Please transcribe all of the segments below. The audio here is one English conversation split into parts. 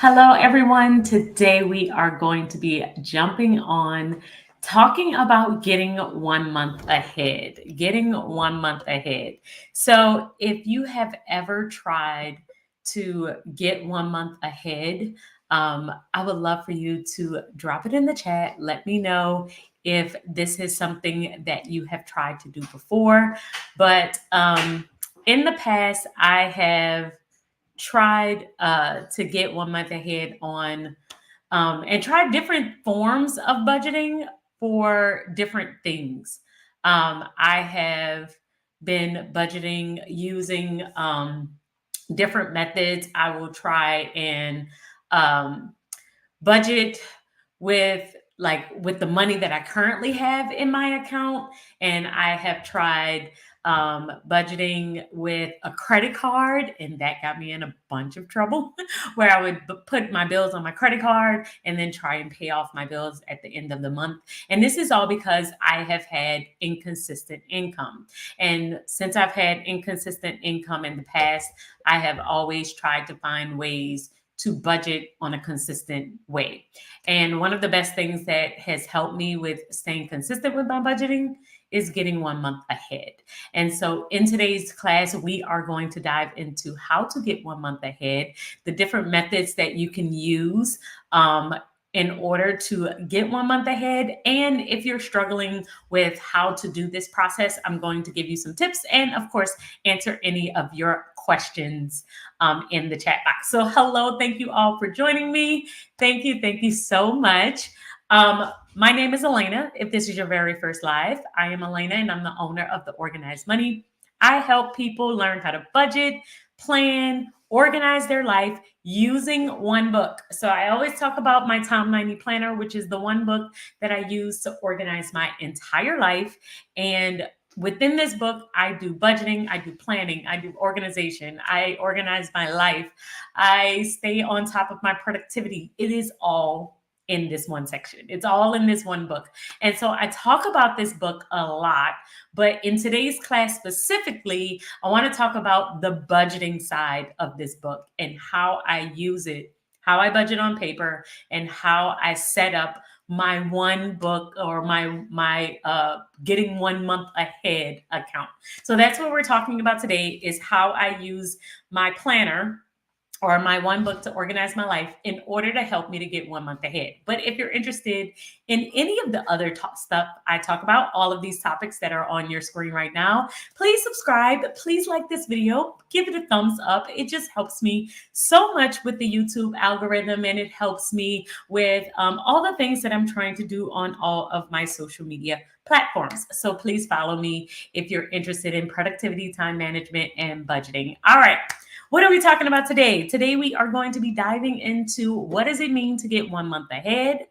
Hello, everyone. Today we are going to be jumping on talking about getting 1 month ahead. Getting 1 month ahead. So, if you have ever tried to get 1 month ahead, I would love for you to drop it in the chat. Let me know if this is something that you have tried to do before. But in the past, I have tried to get 1 month ahead on and tried different forms of budgeting for different things. I have been budgeting using different methods. I will try and um, budget with with the money that I currently have in my account, and I have tried budgeting with a credit card, and that got me in a bunch of trouble where I would put my bills on my credit card and then try and pay off my bills at the end of the month. And this is all because I have had inconsistent income. And since I've had inconsistent income in the past, I have always tried to find ways to budget on a consistent way. And one of the best things that has helped me with staying consistent with my budgeting is getting 1 month ahead. And so in today's class, we are going to dive into how to get 1 month ahead, the different methods that you can use in order to get 1 month ahead. And if you're struggling with how to do this process, I'm going to give you some tips and, of course, answer any of your questions in the chat box. So hello, thank you all for joining me. Thank you so much. My name is Elena. If this is your very first live, I am Elena and I'm the owner of The Organized Money. I help people learn how to budget, plan, organize their life using one book. So I always talk about my Tom 90 Planner, which is the one book that I use to organize my entire life. And within this book, I do budgeting, I do planning, I do organization, I organize my life, I stay on top of my productivity. It is all in this one section. It's all in this one book. And so I talk about this book a lot, but in today's class specifically, I want to talk about the budgeting side of this book and how I use it, how I budget on paper, and how I set up my one book or my getting 1 month ahead account. So that's what we're talking about today, is how I use my planner or my one book to organize my life in order to help me to get 1 month ahead. But if you're interested in any of the other stuff I talk about, all of these topics that are on your screen right now, please subscribe. Please like this video. Give it a thumbs up. It just helps me so much with the YouTube algorithm, and it helps me with all the things that I'm trying to do on all of my social media platforms. So please follow me if you're interested in productivity, time management, and budgeting. All right. What are we talking about today? Today, we are going to be diving into what does it mean to get 1 month ahead.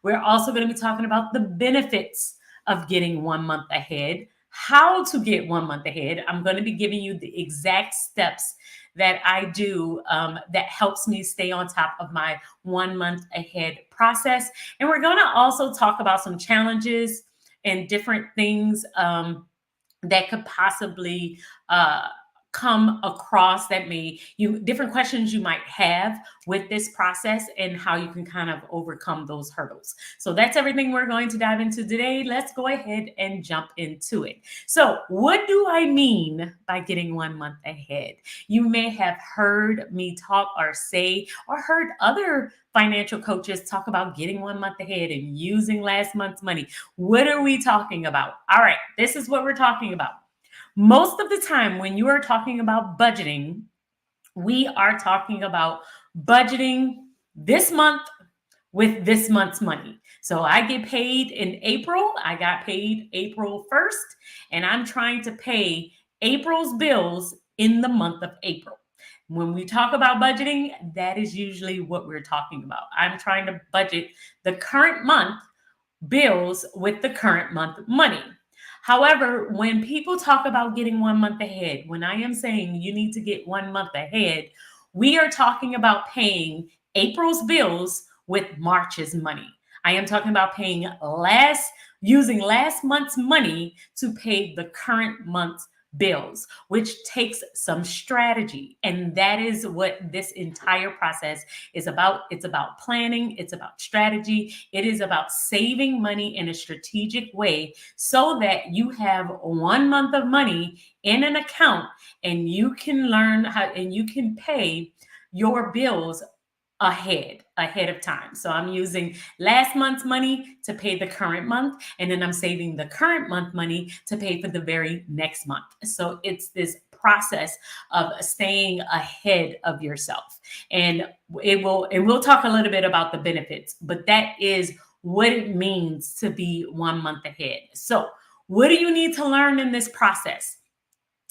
We're also going to be talking about the benefits of getting 1 month ahead, how to get 1 month ahead. I'm going to be giving you the exact steps that I do that helps me stay on top of my 1 month ahead process. And we're going to also talk about some challenges and different things that could possibly come across that different questions you might have with this process and how you can kind of overcome those hurdles. So that's everything we're going to dive into today. Let's go ahead and jump into it. So what do I mean by getting 1 month ahead? You may have heard me talk or say, or heard other financial coaches talk about getting 1 month ahead and using last month's money. What are we talking about? All right, this is what we're talking about. Most of the time, when you are talking about budgeting, we are talking about budgeting this month with this month's money. So I get paid in April. I got paid April 1st, and I'm trying to pay April's bills in the month of April. When we talk about budgeting, that is usually what we're talking about. I'm trying to budget the current month bills with the current month money. However, when people talk about getting 1 month ahead, when I am saying you need to get 1 month ahead, we are talking about paying April's bills with March's money. I am talking about using last month's money to pay the current month's bills, which takes some strategy. And that is what this entire process is about. It's about planning, it's about strategy, it is about saving money in a strategic way so that you have 1 month of money in an account and you can learn how and you can pay your bills ahead of time. So I'm using last month's money to pay the current month, and then I'm saving the current month money to pay for the very next month. So it's this process of staying ahead of yourself. And we'll talk a little bit about the benefits, but that is what it means to be 1 month ahead. So what do you need to learn in this process?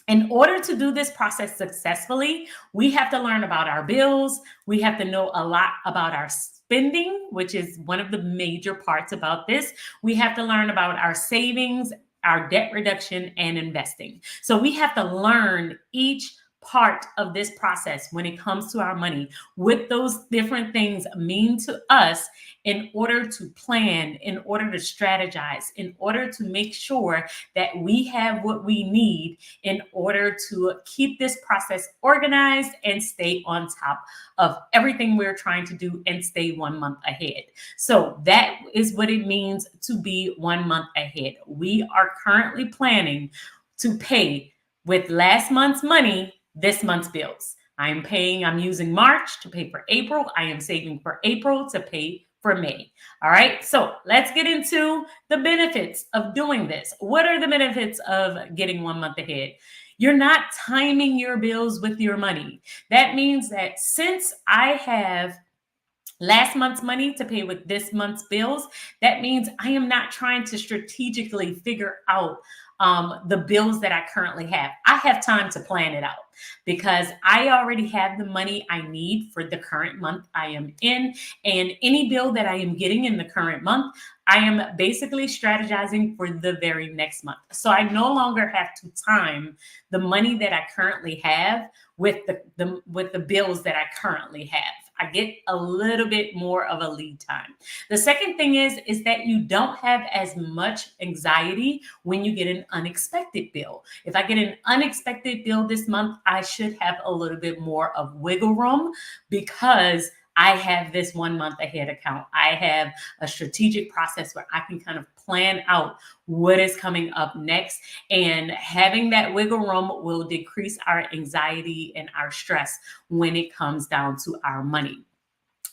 In order to do this process successfully, we have to learn about our bills. We have to know a lot about our spending, which is one of the major parts about this. We have to learn about our savings, our debt reduction, and investing. So we have to learn each part of this process when it comes to our money, what those different things mean to us in order to plan, in order to strategize, in order to make sure that we have what we need in order to keep this process organized and stay on top of everything we're trying to do and stay 1 month ahead. So that is what it means to be 1 month ahead. We are currently planning to pay with last month's money this month's bills. I'm using March to pay for April. I am saving for April to pay for May. All right. So let's get into the benefits of doing this. What are the benefits of getting 1 month ahead? You're not timing your bills with your money. That means that since I have last month's money to pay with this month's bills, that means I am not trying to strategically figure out the bills that I currently have. I have time to plan it out because I already have the money I need for the current month I am in. And any bill that I am getting in the current month, I am basically strategizing for the very next month. So I no longer have to time the money that I currently have with the bills that I currently have. I get a little bit more of a lead time. The second thing is that you don't have as much anxiety when you get an unexpected bill. If I get an unexpected bill this month, I should have a little bit more of wiggle room because I have this 1 month ahead account. I have a strategic process where I can kind of plan out what is coming up next. And having that wiggle room will decrease our anxiety and our stress when it comes down to our money.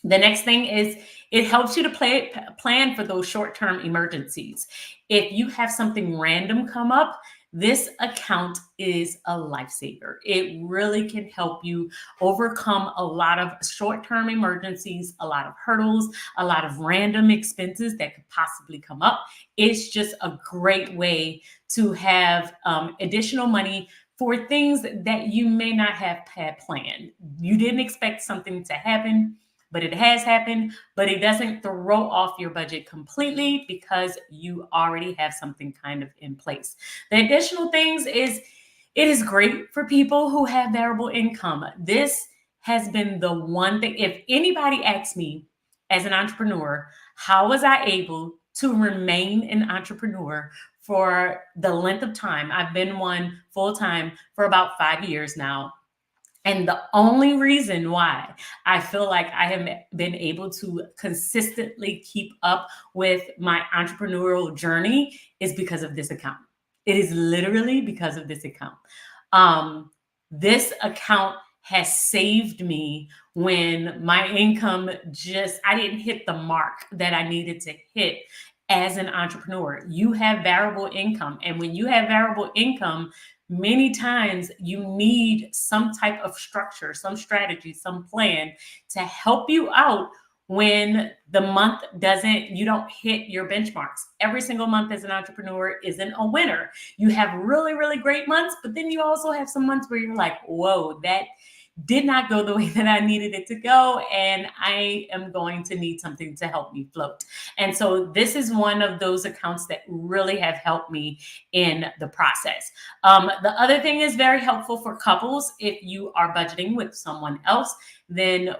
The next thing is it helps you to plan for those short-term emergencies. If you have something random come up, this account is a lifesaver. It really can help you overcome a lot of short-term emergencies, a lot of hurdles, a lot of random expenses that could possibly come up. It's just a great way to have additional money for things that you may not have had planned. You didn't expect something to happen, but it has happened, but it doesn't throw off your budget completely because you already have something kind of in place. The additional things is it is great for people who have variable income. This has been the one thing, if anybody asks me as an entrepreneur, how was I able to remain an entrepreneur for the length of time? I've been one full time for about 5 years now. And the only reason why I feel like I have been able to consistently keep up with my entrepreneurial journey is because of this account. It is literally because of this account. This account has saved me when my income I didn't hit the mark that I needed to hit as an entrepreneur. You have variable income. And when you have variable income, many times you need some type of structure, some strategy, some plan to help you out when the month you don't hit your benchmarks. Every single month as an entrepreneur isn't a winner. You have really, really great months, but then you also have some months where you're like, whoa, that did not go the way that I needed it to go. And I am going to need something to help me float. And so this is one of those accounts that really have helped me in the process. The other thing is very helpful for couples. If you are budgeting with someone else, then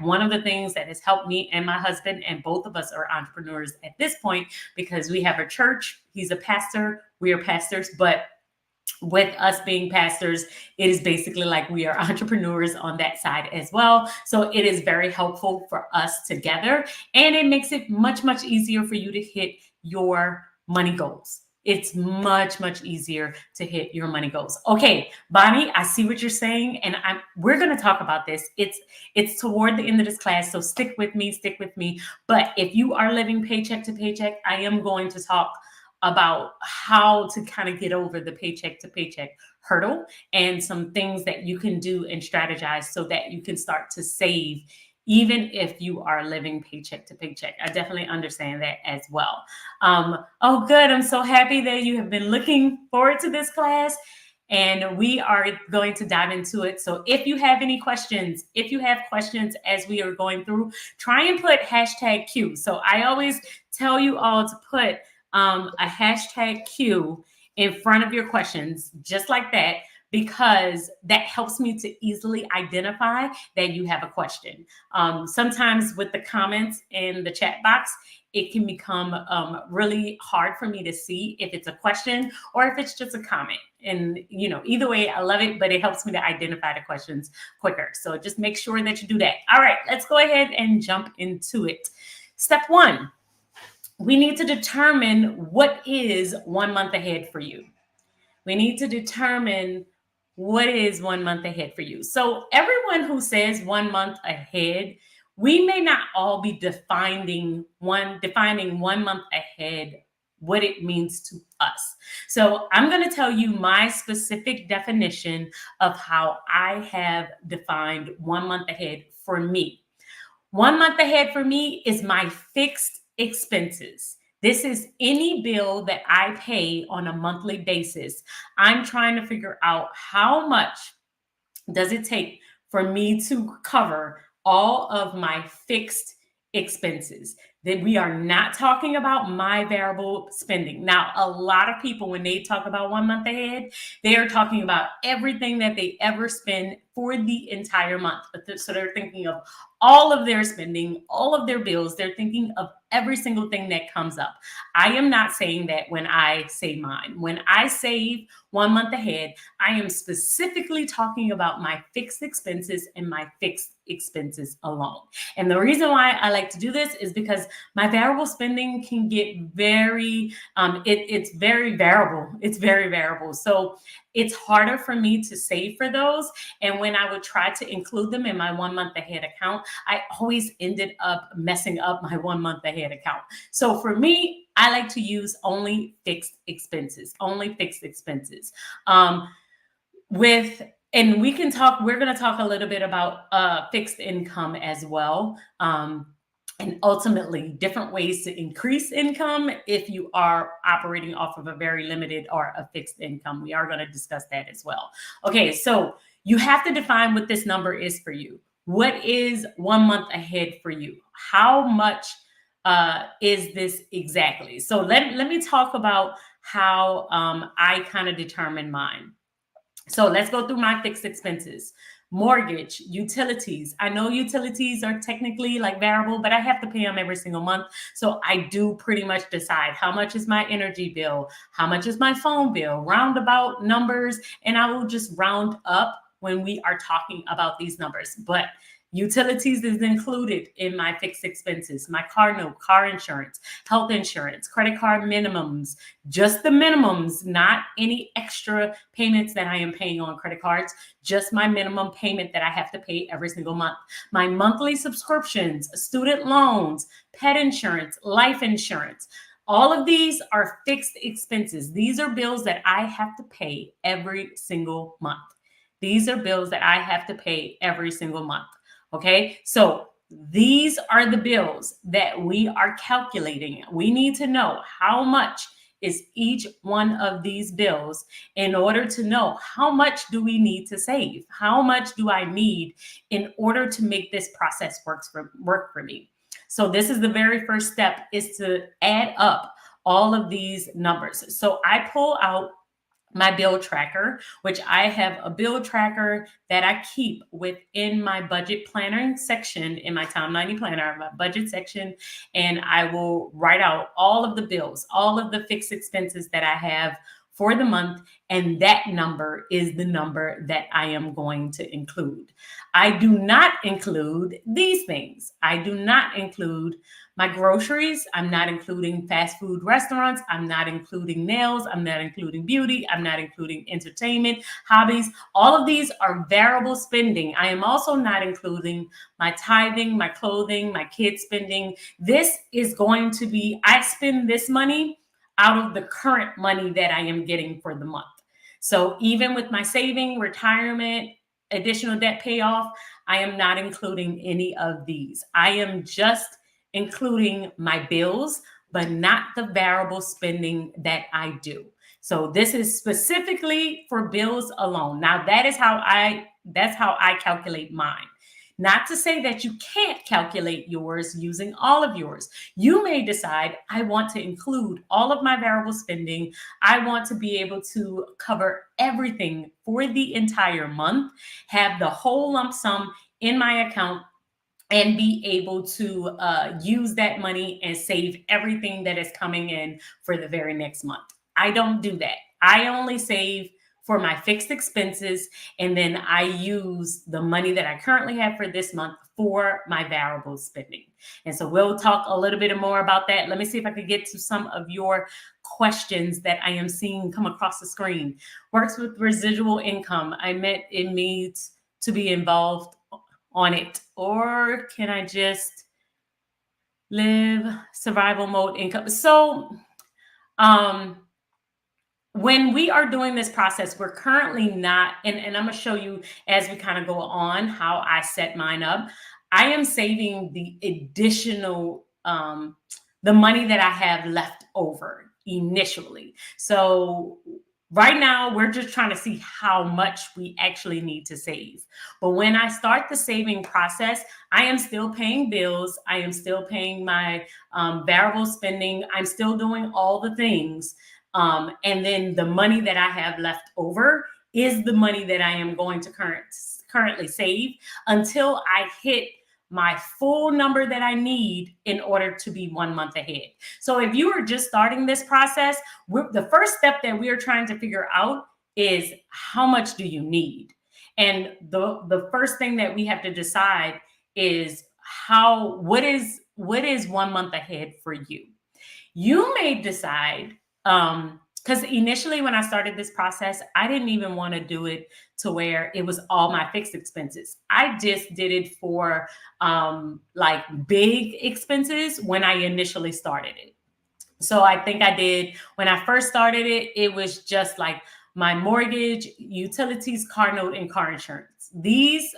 one of the things that has helped me and my husband, and both of us are entrepreneurs at this point because we have a church. He's a pastor. We are pastors, but with us being pastors, it is basically like we are entrepreneurs on that side as well. So it is very helpful for us together, and it makes it much, much easier for you to hit your money goals. It's much, much easier to hit your money goals. Okay, Bonnie, I see what you're saying, and we're going to talk about this. It's toward the end of this class, so stick with me, stick with me. But if you are living paycheck to paycheck, I am going to talk about how to kind of get over the paycheck to paycheck hurdle and some things that you can do and strategize so that you can start to save even if you are living paycheck to paycheck. I definitely understand that as well. Oh, good. I'm so happy that you have been looking forward to this class. And we are going to dive into it. So if you have any questions, if you have questions as we are going through, try and put hashtag Q. So I always tell you all to put a hashtag Q in front of your questions, just like that, because that helps me to easily identify that you have a question. Sometimes with the comments in the chat box, it can become really hard for me to see if it's a question or if it's just a comment. And, either way, I love it, but it helps me to identify the questions quicker. So just make sure that you do that. All right, let's go ahead and jump into it. Step 1. We need to determine what is 1 month ahead for you. We need to determine what is 1 month ahead for you. So everyone who says 1 month ahead, we may not all be defining 1 month ahead, what it means to us. So I'm going to tell you my specific definition of how I have defined 1 month ahead for me. 1 month ahead for me is my fixed expenses. This is any bill that I pay on a monthly basis. I'm trying to figure out how much does it take for me to cover all of my fixed expenses. That we are not talking about my variable spending. Now, a lot of people, when they talk about 1 month ahead, they are talking about everything that they ever spend for the entire month. So they're thinking of all of their spending, all of their bills. They're thinking of every single thing that comes up. I am not saying that when I say mine. When I save 1 month ahead, I am specifically talking about my fixed expenses and my fixed expenses alone. And the reason why I like to do this is because my variable spending can get very, it's very variable. It's very variable. So it's harder for me to save for those. And when I would try to include them in my 1 month ahead account, I always ended up messing up my 1 month ahead account. So for me, I like to use only fixed expenses, only fixed expenses. And we're going to talk a little bit about fixed income as well. And ultimately different ways to increase income if you are operating off of a very limited or a fixed income. We are going to discuss that as well. Okay, so you have to define what this number is for you. What is 1 month ahead for you? How much is this exactly? So let me talk about how I kind of determine mine. So let's go through my fixed expenses. Mortgage, utilities. I know utilities are technically like variable, but I have to pay them every single month. So I do pretty much decide how much is my energy bill, how much is my phone bill, roundabout numbers, and I will just round up when we are talking about these numbers. But utilities is included in my fixed expenses, my car note, car insurance, health insurance, credit card minimums, just the minimums, not any extra payments that I am paying on credit cards, just my minimum payment that I have to pay every single month. My monthly subscriptions, student loans, pet insurance, life insurance. All of these are fixed expenses. These are bills that I have to pay every single month. These are bills that I have to pay every single month. Okay, so these are the bills that we are calculating. We need to know how much is each one of these bills in order to know how much do we need to save? How much do I need in order to make this process work for me? So this is the very first step, is to add up all of these numbers. So I pull out my bill tracker, which I have a bill tracker that I keep within my budget planner section in my Tom 90 planner, my budget section, and I will write out all of the bills, all of the fixed expenses that I have for the month, and that number is the number that I am going to include. I do not include these things. I do not include my groceries. I'm not including fast food restaurants. I'm not including nails. I'm not including beauty. I'm not including entertainment, hobbies. All of these are variable spending. I am also not including my tithing, my clothing, my kids spending. This is going to be, I spend this money out of the current money that I am getting for the month. So even with my saving, retirement, additional debt payoff, I am not including any of these. I am just including my bills, but not the variable spending that I do. So this is specifically for bills alone. Now that's how I calculate mine. Not to say that you can't calculate yours using all of yours. You may decide, I want to include all of my variable spending. I want to be able to cover everything for the entire month, have the whole lump sum in my account, and be able to use that money and save everything that is coming in for the very next month. I don't do that. I only save for my fixed expenses, and then I use the money that I currently have for this month for my variable spending. And so we'll talk a little bit more about that. Let me see if I could get to some of your questions that I am seeing come across the screen. Works with residual income. I meant it needs to be involved on it, or can I just live survival mode income? So when we are doing this process, we're currently not, and I'm going to show you as we kind of go on how I set mine up. I am saving the additional, the money that I have left over initially. So right now, we're just trying to see how much we actually need to save. But when I start the saving process, I am still paying bills. I am still paying my variable spending. I'm still doing all the things. And then the money that I have left over is the money that I am going to currently save until I hit my full number that I need in order to be 1 month ahead. So if you are just starting this process, the first step that we are trying to figure out is how much do you need? And the first thing that we have to decide is what is 1 month ahead for you? You may decide, because initially when I started this process, I didn't even want to do it to where it was all my fixed expenses. I just did it for like big expenses when I initially started it. So I think I did, when I first started it, it was just like my mortgage, utilities, car note, and car insurance. These,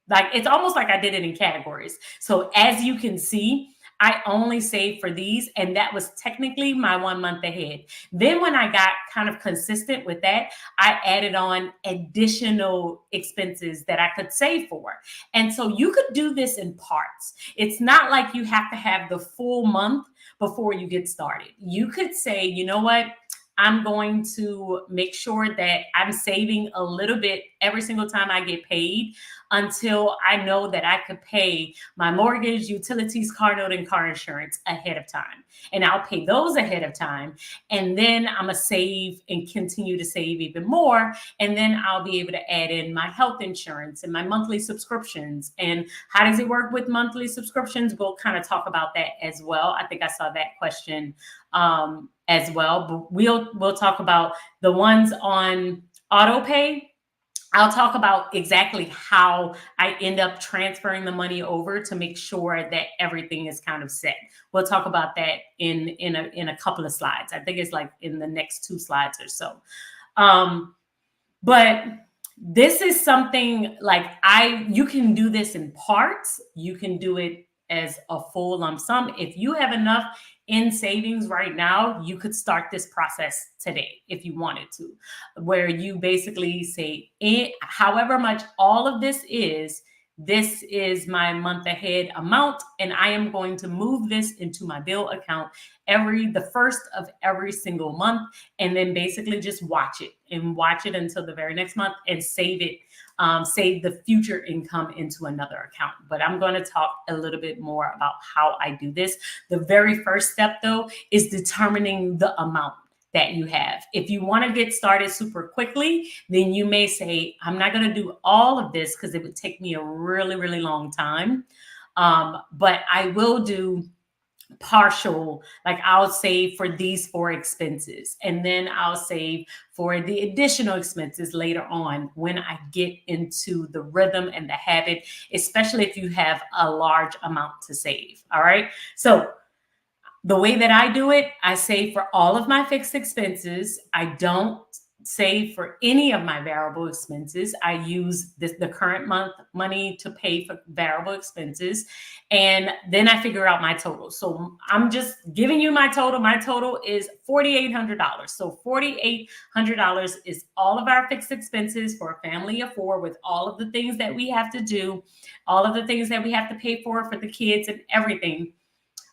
like, it's almost like I did it in categories. So as you can see, I only saved for these, and that was technically my 1 month ahead. Then when I got kind of consistent with that, I added on additional expenses that I could save for. And so you could do this in parts. It's not like you have to have the full month before you get started. You could say, you know what? I'm going to make sure that I'm saving a little bit every single time I get paid until I know that I could pay my mortgage, utilities, car note, and car insurance ahead of time. And I'll pay those ahead of time. And then I'm going to save and continue to save even more. And then I'll be able to add in my health insurance and my monthly subscriptions. And how does it work with monthly subscriptions? We'll kind of talk about that as well. I think I saw that question as well, but we'll talk about the ones on autopay. I'll talk about exactly how I end up transferring the money over to make sure that everything is kind of set. We'll talk about that in a couple of slides. I think it's like in the next 2 slides or so. But this is something like you can do this in parts. You can do it as a full lump sum. If you have enough in savings right now, you could start this process today if you wanted to, where you basically say, however much all of this is my month ahead amount, and I am going to move this into my bill account the first of every single month, and then basically just watch it until the very next month and save it. Save the future income into another account. But I'm going to talk a little bit more about how I do this. The very first step, though, is determining the amount. that you have. If you want to get started super quickly, then you may say, I'm not going to do all of this because it would take me a really, really long time. But I will do partial, like I'll save for these 4 expenses, and then I'll save for the additional expenses later on when I get into the rhythm and the habit, especially if you have a large amount to save. All right. So the way that I do it, I save for all of my fixed expenses. I don't save for any of my variable expenses. I use the current month money to pay for variable expenses. And then I figure out my total. So I'm just giving you my total. My total is $4,800. So $4,800 is all of our fixed expenses for a family of 4, with all of the things that we have to do, all of the things that we have to pay for the kids and everything,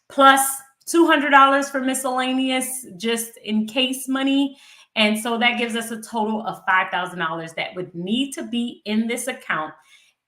plus $200 for miscellaneous just in case money. And so that gives us a total of $5,000 that would need to be in this account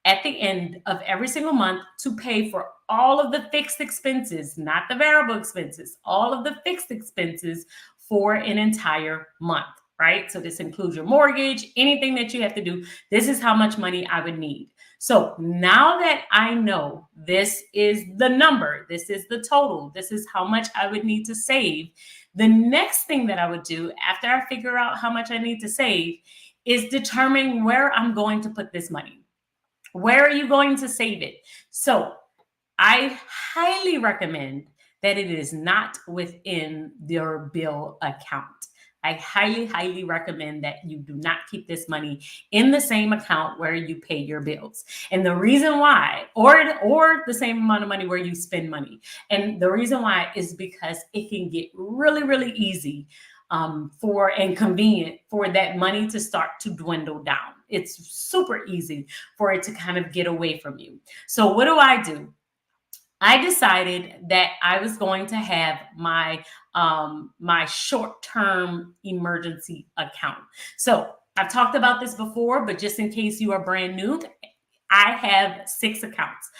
at the end of every single month to pay for all of the fixed expenses, not the variable expenses, all of the fixed expenses for an entire month, right? So this includes your mortgage, anything that you have to do. This is how much money I would need. So now that I know this is the number, this is the total, this is how much I would need to save, the next thing that I would do after I figure out how much I need to save is determine where I'm going to put this money. Where are you going to save it? So I highly recommend that it is not within your bill account. I highly, highly recommend that you do not keep this money in the same account where you pay your bills. And the reason why, or the same amount of money where you spend money. And the reason why is because it can get really, really easy and convenient for that money to start to dwindle down. It's super easy for it to kind of get away from you. So what do? I decided that I was going to have my short-term emergency account. So I've talked about this before, but just in case you are brand new, I have 6 accounts.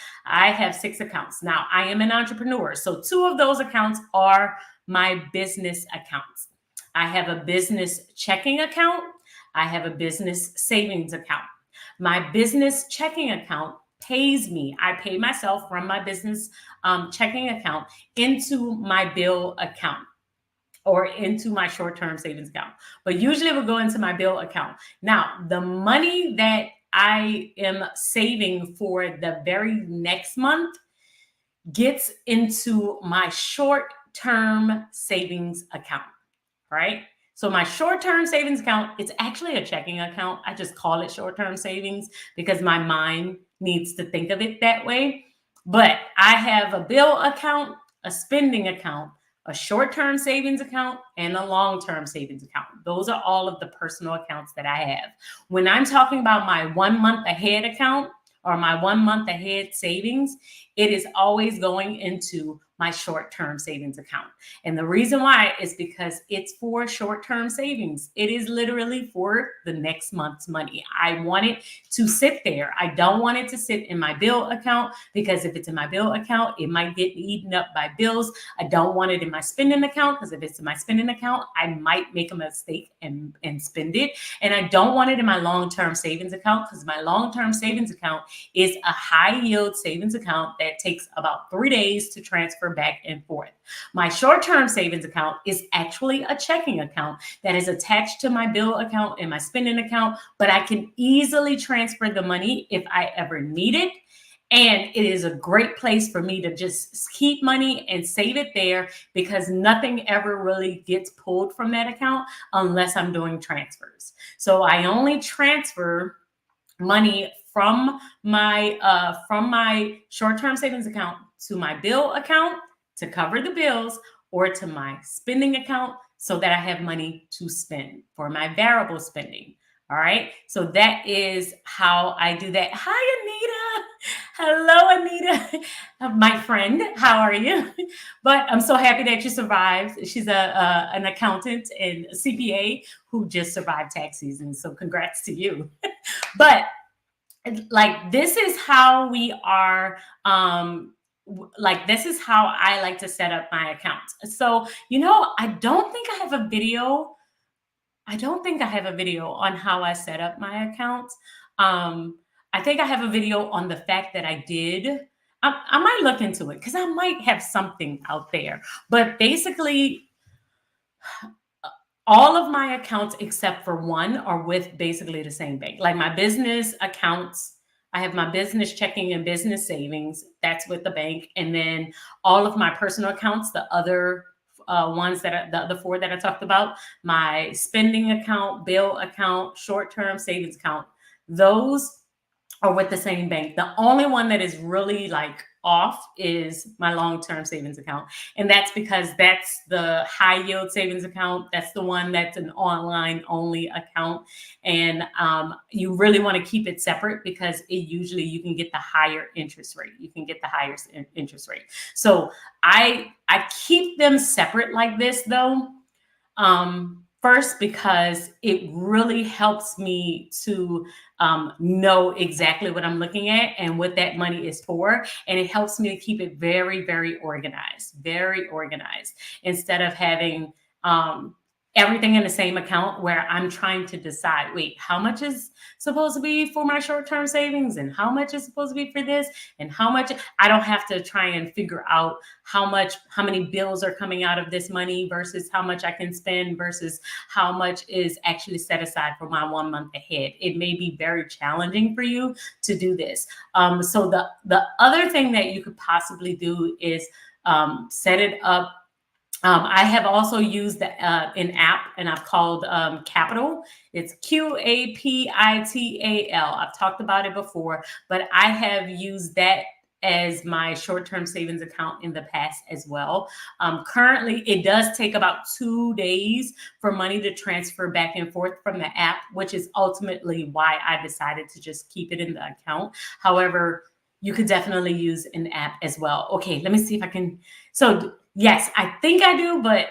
Now, I am an entrepreneur, so 2 of those accounts are my business accounts. I have a business checking account. I have a business savings account. My business checking account pays me. I pay myself from my business checking account into my bill account or into my short-term savings account. But usually it will go into my bill account. Now, the money that I am saving for the very next month gets into my short-term savings account, right? So my short-term savings account, it's actually a checking account. I just call it short-term savings because my mind needs to think of it that way. But I have a bill account, a spending account, a short-term savings account, and a long-term savings account. Those are all of the personal accounts that I have. When I'm talking about my 1 month ahead account or my 1 month ahead savings, it is always going into my short-term savings account. And the reason why is because it's for short-term savings. It is literally for the next month's money. I want it to sit there. I don't want it to sit in my bill account because if it's in my bill account, it might get eaten up by bills. I don't want it in my spending account because if it's in my spending account, I might make a mistake and spend it. And I don't want it in my long-term savings account because my long-term savings account is a high yield savings account that takes about 3 days to transfer back and forth. My short-term savings account is actually a checking account that is attached to my bill account and my spending account, but I can easily transfer the money if I ever need it. And it is a great place for me to just keep money and save it there because nothing ever really gets pulled from that account unless I'm doing transfers. So I only transfer money from my short-term savings account to my bill account to cover the bills or to my spending account so that I have money to spend for my variable spending. All right. So that is how I do that. Hi, Anita. Hello, Anita, my friend. How are you? But I'm so happy that you survived. She's an accountant and CPA who just survived tax season. So congrats to you. But like this is how we are like this is how I like to set up my accounts. So, I don't think I have a video. I don't think I have a video on how I set up my accounts. I think I have a video on the fact that I did. I might look into it because I might have something out there. But basically, all of my accounts except for one are with basically the same bank. Like my business accounts, I have my business checking and business savings. That's with the bank, and then all of my personal accounts, the other ones the other four that I talked about, my spending account, bill account, short term savings account, those are with the same bank. The only one that is really like off is my long-term savings account. And that's because that's the high yield savings account. That's the one that's an online only account. And you really want to keep it separate because you can get the higher interest rate. You can get the highest interest rate. So I keep them separate like this though. First, because it really helps me to know exactly what I'm looking at and what that money is for. And it helps me to keep it very, very organized instead of having everything in the same account where I'm trying to decide, wait, how much is supposed to be for my short-term savings and how much is supposed to be for this and how much. I don't have to try and figure out how many bills are coming out of this money versus how much I can spend versus how much is actually set aside for my 1 month ahead. It may be very challenging for you to do this. So the other thing that you could possibly do is set it up. I have also used an app, and I've called Capital. It's Qapital. I've talked about it before, but I have used that as my short-term savings account in the past as well. Currently, it does take about 2 days for money to transfer back and forth from the app, which is ultimately why I decided to just keep it in the account. However, you could definitely use an app as well. Okay, let me see if I can. So yes, I think I do, but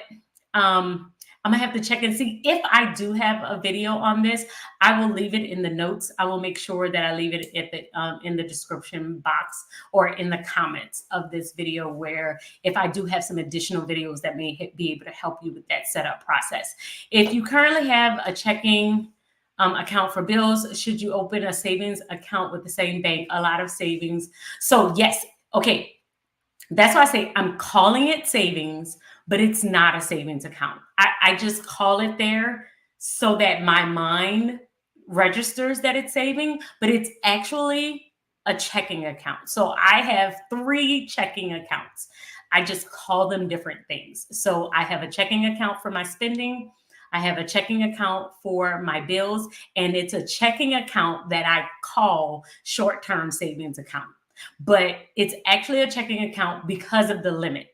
I'm gonna have to check and see if I do have a video on this. I will leave it in the notes. I will make sure that I leave it at in the description box or in the comments of this video, where if I do have some additional videos that may be able to help you with that setup process. If you currently have a checking account for bills, should you open a savings account with the same bank? A lot of savings. So yes, okay. That's why I say I'm calling it savings, but it's not a savings account. I just call it there so that my mind registers that it's saving, but it's actually a checking account. So I have 3 checking accounts. I just call them different things. So I have a checking account for my spending. I have a checking account for my bills, and it's a checking account that I call short-term savings account. But it's actually a checking account because of the limit.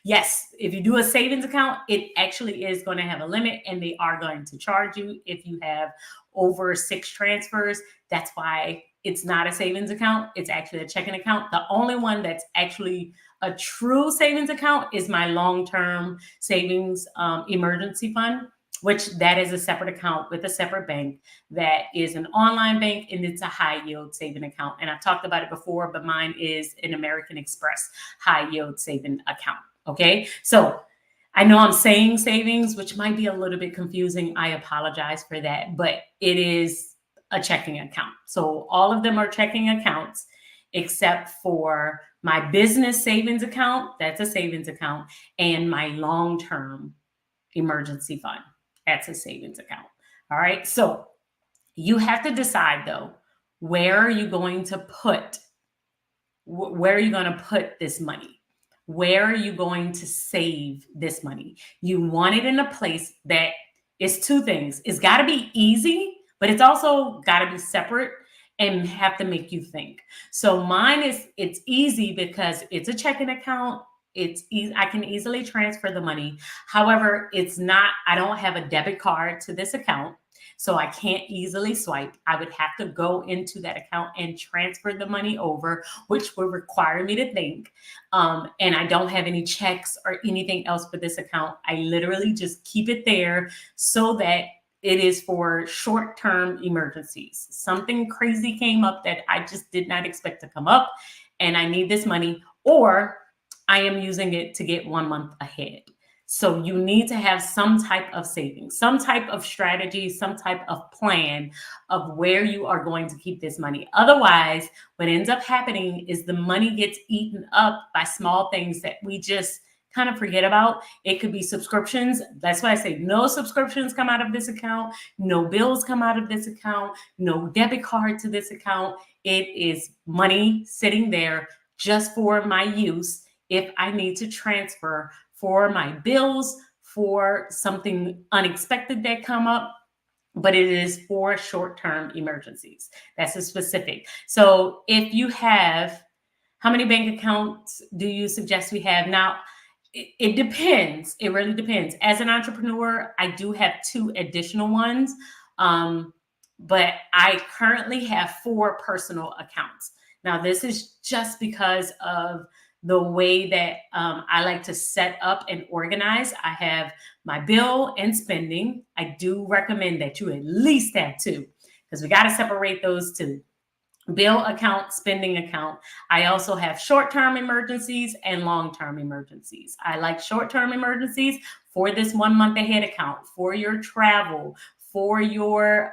Yes, if you do a savings account, it actually is going to have a limit and they are going to charge you if you have over 6 transfers. That's why it's not a savings account. It's actually a checking account. The only one that's actually a true savings account is my long-term savings emergency fund, which that is a separate account with a separate bank that is an online bank, and it's a high yield saving account. And I've talked about it before, but mine is an American Express high yield saving account. Okay. So I know I'm saying savings, which might be a little bit confusing. I apologize for that, but it is a checking account. So all of them are checking accounts except for my business savings account. That's a savings account, and my long-term emergency fund. That's a savings account. All right. So you have to decide though, where are you going to put this money? Where are you going to save this money? You want it in a place that is 2 things. It's got to be easy, but it's also got to be separate and have to make you think. So it's easy because it's a checking account. It's easy. I can easily transfer the money. However, I don't have a debit card to this account, so I can't easily swipe. I would have to go into that account and transfer the money over, which would require me to think. And I don't have any checks or anything else for this account. I literally just keep it there so that it is for short-term emergencies. Something crazy came up that I just did not expect to come up, and I need this money, or I am using it to get 1 month ahead. So you need to have some type of savings, some type of strategy, some type of plan of where you are going to keep this money. Otherwise, what ends up happening is the money gets eaten up by small things that we just kind of forget about. It could be subscriptions. That's why I say no subscriptions come out of this account, no bills come out of this account, no debit card to this account. It is money sitting there just for my use if I need to transfer for my bills, for something unexpected that come up, but it is for short-term emergencies. That's a specific. So if you have, how many bank accounts do you suggest we have? Now, it depends. It really depends. As an entrepreneur, I do have 2 additional ones, but I currently have 4 personal accounts. Now, this is just because of the way that I like to set up and organize. I have my bill and spending. I do recommend that you at least have 2, because we got to separate those 2. Bill account, spending account. I also have short-term emergencies and long-term emergencies. I like short-term emergencies for this 1 month ahead account, for your travel, for your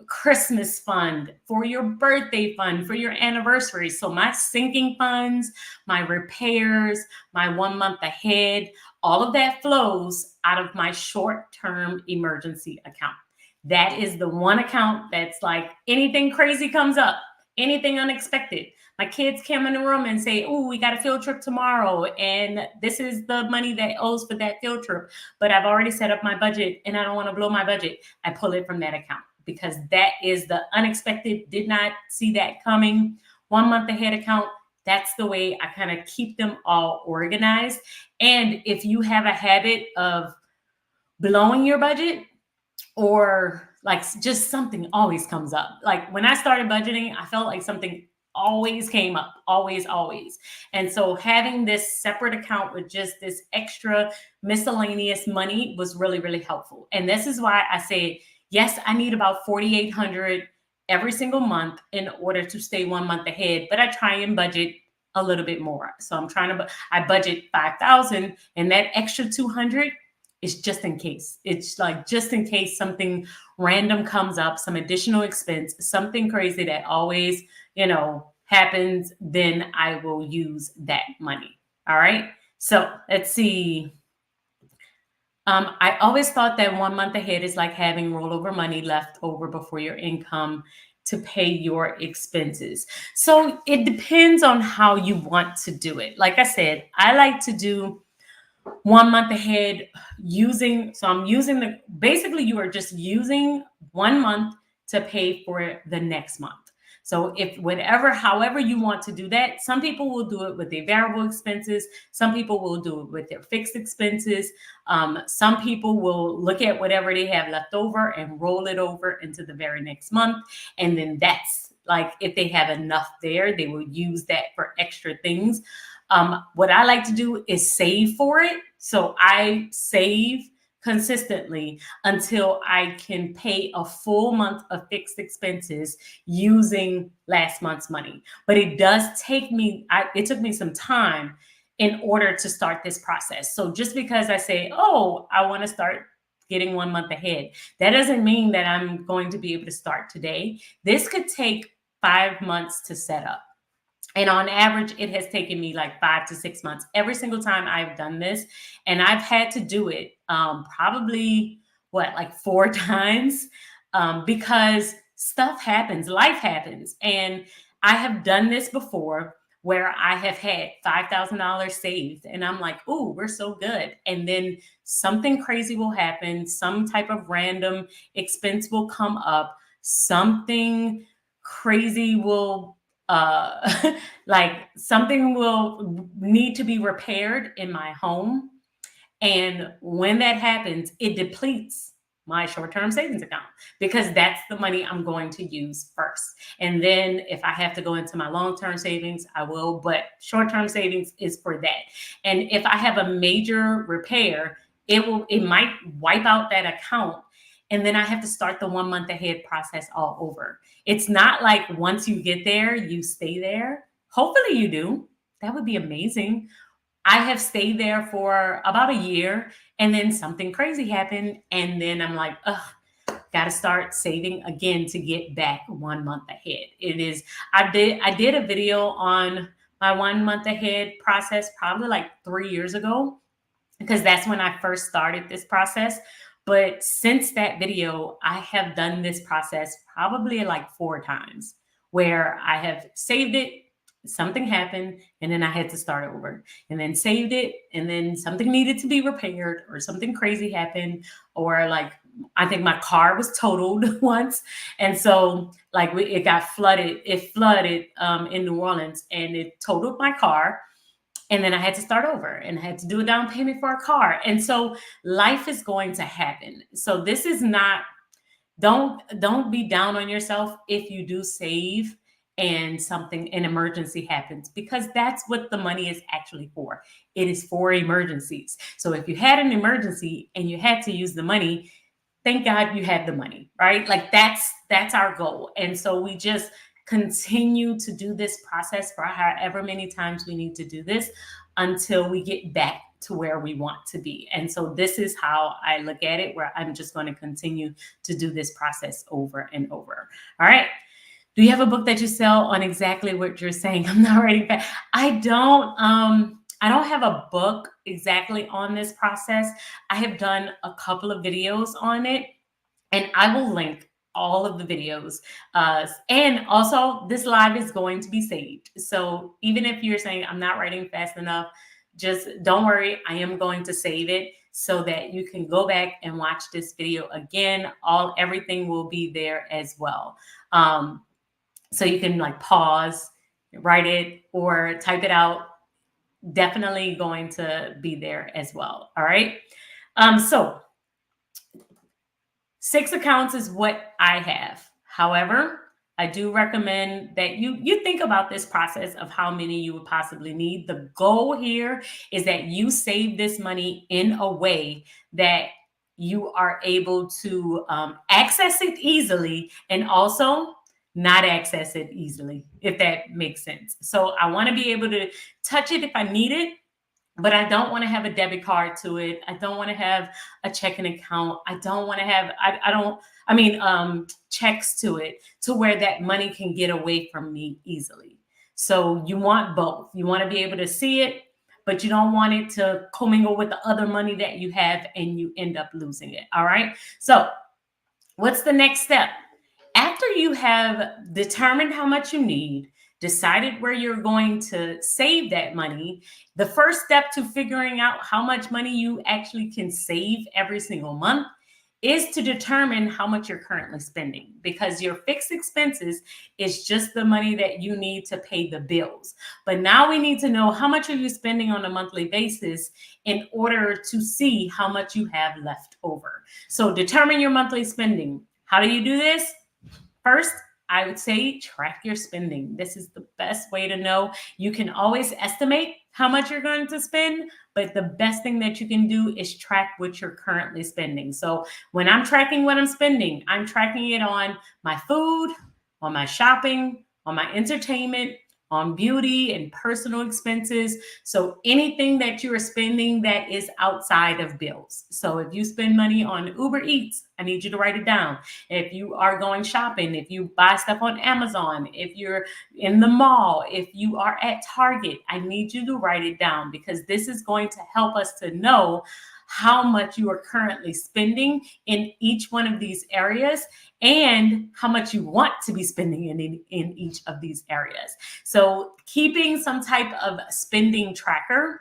Christmas fund, for your birthday fund, for your anniversary. So my sinking funds, my repairs, my 1 month ahead, all of that flows out of my short-term emergency account. That is the one account that's like anything crazy comes up, anything unexpected. My kids come in the room and say, oh, we got a field trip tomorrow, and this is the money that owes for that field trip. But I've already set up my budget and I don't want to blow my budget. I pull it from that account because that is the unexpected, did not see that coming. 1 month ahead account. That's the way I kind of keep them all organized. And if you have a habit of blowing your budget, or like just something always comes up. Like when I started budgeting, I felt like something always came up, always. And so having this separate account with just this extra miscellaneous money was really, really helpful. And this is why I say, yes, I need about $4,800 every single month in order to stay 1 month ahead, but I try and budget a little bit more. So I budget 5,000, and that extra 200 is just in case. It's like just in case something random comes up, some additional expense, something crazy that always, happens, then I will use that money. All right. So let's see. I always thought that 1 month ahead is like having rollover money left over before your income to pay your expenses. So it depends on how you want to do it. Like I said, I like to do 1 month ahead basically you are just using 1 month to pay for the next month. So however you want to do that, some people will do it with their variable expenses. Some people will do it with their fixed expenses. Some people will look at whatever they have left over and roll it over into the very next month. And then that's like, if they have enough there, they will use that for extra things. What I like to do is save for it. So I save consistently until I can pay a full month of fixed expenses using last month's money. But it does take me, it took me some time in order to start this process. So just because I say, oh, I want to start getting 1 month ahead, that doesn't mean that I'm going to be able to start today. This could take 5 months to set up. And on average, it has taken me like 5 to 6 months every single time I've done this. And I've had to do it probably, like 4 times because stuff happens, life happens. And I have done this before where I have had $5,000 saved and I'm like, oh, we're so good. And then something crazy will happen. Some type of random expense will come up. Something crazy will like something will need to be repaired in my home. And when that happens, it depletes my short-term savings account because that's the money I'm going to use first. And then if I have to go into my long-term savings, I will, but short-term savings is for that. And if I have a major repair, it might wipe out that account. and then I have to start the 1 month ahead process all over. It's not like once you get there, you stay there. Hopefully you do. That would be amazing. I have stayed there for about a year, and then something crazy happened. And then I'm like, ugh, got to start saving again to get back 1 month ahead. I did a video on my 1 month ahead process probably like 3 years ago, because that's when I first started this process. But since that video, I have done this process probably like 4 times, where I have saved it, something happened, and then I had to start over, and then saved it, and then something needed to be repaired, or something crazy happened, or like I think my car was totaled once. And so like it got flooded. It flooded in New Orleans, and it totaled my car, and then I had to start over, and I had to do a down payment for a car. And so life is going to happen. So this is not, don't be down on yourself if you do save and an emergency happens, because that's what the money is actually for. It is for emergencies. So if you had an emergency and you had to use the money, thank God you have the money, right? Like that's our goal. And so we just continue to do this process for however many times we need to do this until we get back to where we want to be. And so this is how I look at it, where I'm just going to continue to do this process over and over. All right. Do you have a book that you sell on exactly what you're saying? I'm not writing fast. I don't have a book exactly on this process. I have done a couple of videos on it, and I will link all of the videos. And also, this live is going to be saved. So even if you're saying I'm not writing fast enough, just don't worry. I am going to save it so that you can go back and watch this video again. Everything will be there as well. So you can like pause, write it, or type it out. Definitely going to be there as well. All right. So 6 accounts is what I have. However, I do recommend that you think about this process of how many you would possibly need. The goal here is that you save this money in a way that you are able to access it easily, and also not access it easily, if that makes sense. So I want to be able to touch it if I need it, but I don't want to have a debit card to it. I don't want to have a checking account. I don't want to have, checks to it, to where that money can get away from me easily. So you want both. You want to be able to see it, but you don't want it to commingle with the other money that you have and you end up losing it. All right. So what's the next step? After you have determined how much you need, decided where you're going to save that money, the first step to figuring out how much money you actually can save every single month is to determine how much you're currently spending, because your fixed expenses is just the money that you need to pay the bills. But now we need to know how much are you spending on a monthly basis in order to see how much you have left over. So determine your monthly spending. How do you do this? First, I would say track your spending. This is the best way to know. You can always estimate how much you're going to spend, but the best thing that you can do is track what you're currently spending. So when I'm tracking what I'm spending, I'm tracking it on my food, on my shopping, on my entertainment, on beauty and personal expenses. So anything that you are spending that is outside of bills. So if you spend money on Uber Eats, I need you to write it down. If you are going shopping, if you buy stuff on Amazon, if you're in the mall, if you are at Target, I need you to write it down, because this is going to help us to know how much you are currently spending in each one of these areas, and how much you want to be spending in each of these areas. So keeping some type of spending tracker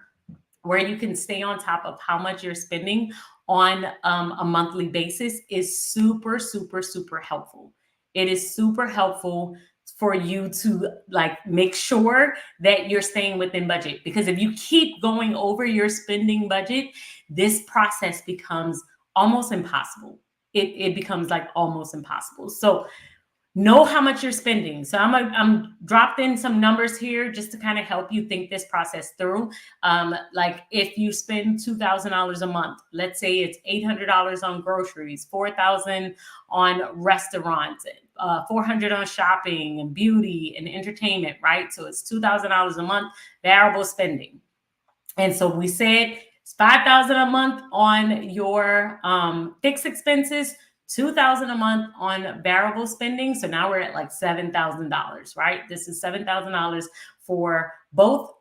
where you can stay on top of how much you're spending on a monthly basis is super, super, super helpful. It is super helpful for you to like make sure that you're staying within budget, because if you keep going over your spending budget, this process becomes almost impossible. It becomes like almost impossible. So know how much you're spending. So I'm dropped in some numbers here just to kind of help you think this process through. Like if you spend $2,000 a month, let's say it's $800 on groceries, 4,000 on restaurants, 400 on shopping and beauty and entertainment, right? So it's $2,000 a month variable spending. And so we said it's 5,000 a month on your fixed expenses, 2,000 a month on variable spending. So now we're at like $7,000, right? This is $7,000 for both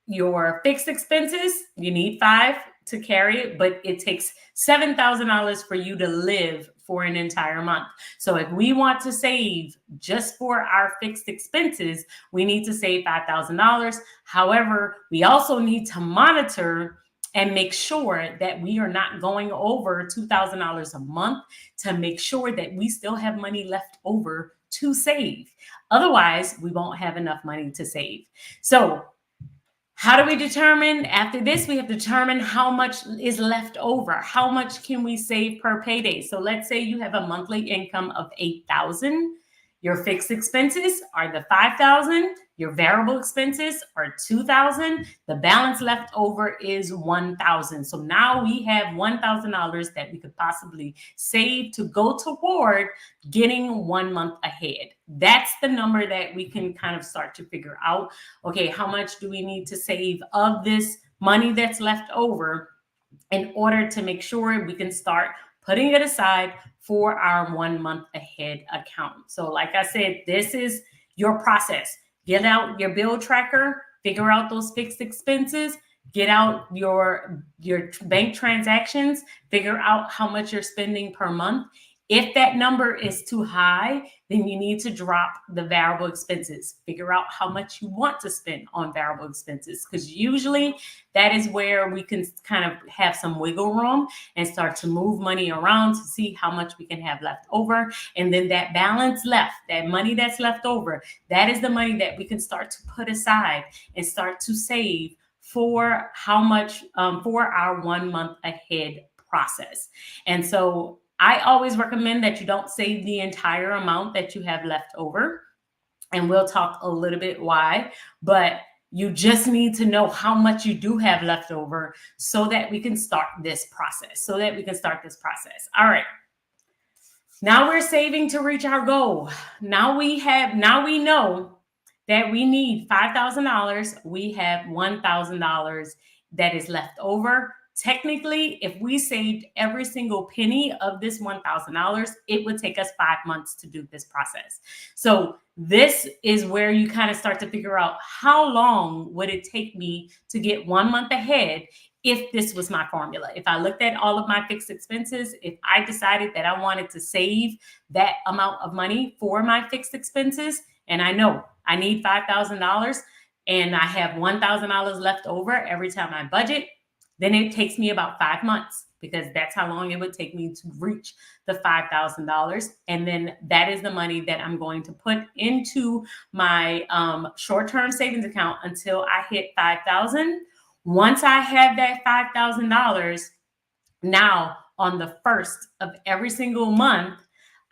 your fixed expenses. You need five to carry it, but it takes $7,000 for you to live for an entire month. So if we want to save just for our fixed expenses, we need to save $5,000. However, we also need to monitor and make sure that we are not going over $2,000 a month to make sure that we still have money left over to save. Otherwise, we won't have enough money to save. So how do we determine? After this, we have to determine how much is left over. How much can we save per payday? So let's say you have a monthly income of $8,000. Your fixed expenses are the $5,000. Your variable expenses are $2,000. The balance left over is $1,000. So now we have $1,000 that we could possibly save to go toward getting 1 month ahead. That's the number that we can kind of start to figure out. Okay, how much do we need to save of this money that's left over in order to make sure we can start putting it aside for our 1 month ahead account? So like I said, this is your process. Get out your bill tracker, figure out those fixed expenses, get out your bank transactions, figure out how much you're spending per month. If that number is too high, then you need to drop the variable expenses. Figure out how much you want to spend on variable expenses, because usually that is where we can kind of have some wiggle room and start to move money around to see how much we can have left over. And then that balance left, that money that's left over, that is the money that we can start to put aside and start to save for how much for our 1 month ahead process. And so I always recommend that you don't save the entire amount that you have left over. And we'll talk a little bit why, but you just need to know how much you do have left over so that we can start this process. All right. Now we're saving to reach our goal. Now we know that we need $5,000. We have $1,000 that is left over. Technically, if we saved every single penny of this $1,000, it would take us 5 months to do this process. So this is where you kind of start to figure out how long would it take me to get 1 month ahead if this was my formula. If I looked at all of my fixed expenses, if I decided that I wanted to save that amount of money for my fixed expenses, and I know I need $5,000 and I have $1,000 left over every time I budget, then it takes me about 5 months, because that's how long it would take me to reach the $5,000. And then that is the money that I'm going to put into my short-term savings account until I hit 5,000. Once I have that $5,000, now on the first of every single month,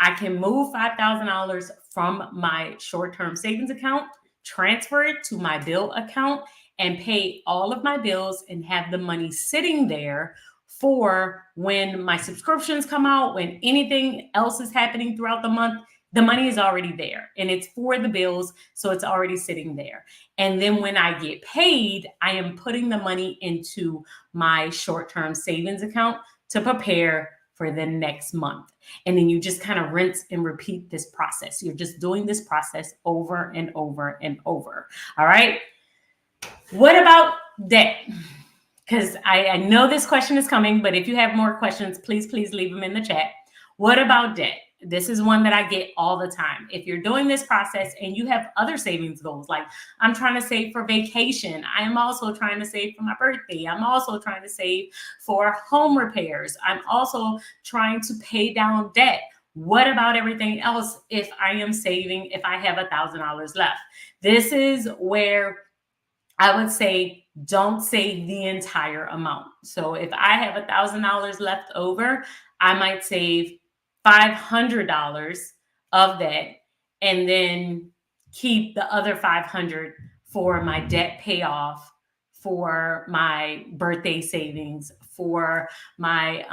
I can move $5,000 from my short-term savings account, transfer it to my bill account, and pay all of my bills and have the money sitting there for when my subscriptions come out, when anything else is happening throughout the month. The money is already there and it's for the bills, so it's already sitting there. And then when I get paid, I am putting the money into my short-term savings account to prepare for the next month. And then you just kind of rinse and repeat this process. You're just doing this process over and over and over. All right. What about debt? Because I know this question is coming, but if you have more questions, please leave them in the chat. What about debt? This is one that I get all the time. If you're doing this process and you have other savings goals, like I'm trying to save for vacation, I am also trying to save for my birthday, I'm also trying to save for home repairs, I'm also trying to pay down debt. What about everything else if I am saving, if I have $1,000 left? This is where I would say don't save the entire amount. So if I have $1,000 left over, I might save $500 of that and then keep the other 500 for my debt payoff, for my birthday savings, for my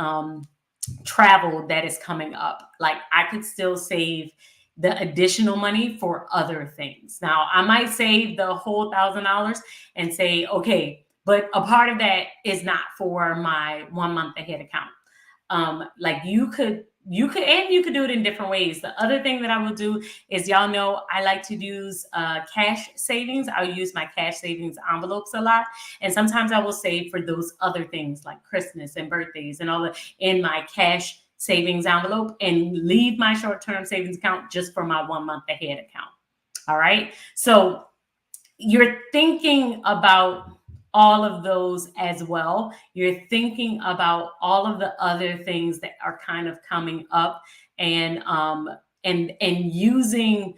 travel that is coming up. Like I could still save the additional money for other things. Now I might save the whole $1,000 and say, okay, but a part of that is not for my 1 month ahead account. Like you could do it in different ways. The other thing that I will do is, y'all know I like to use cash savings. I'll use my cash savings envelopes a lot, and sometimes I will save for those other things like Christmas and birthdays and all that in my cash savings envelope, and leave my short-term savings account just for my 1 month ahead account. All right, so you're thinking about all of those as well. You're thinking about all of the other things that are kind of coming up, and using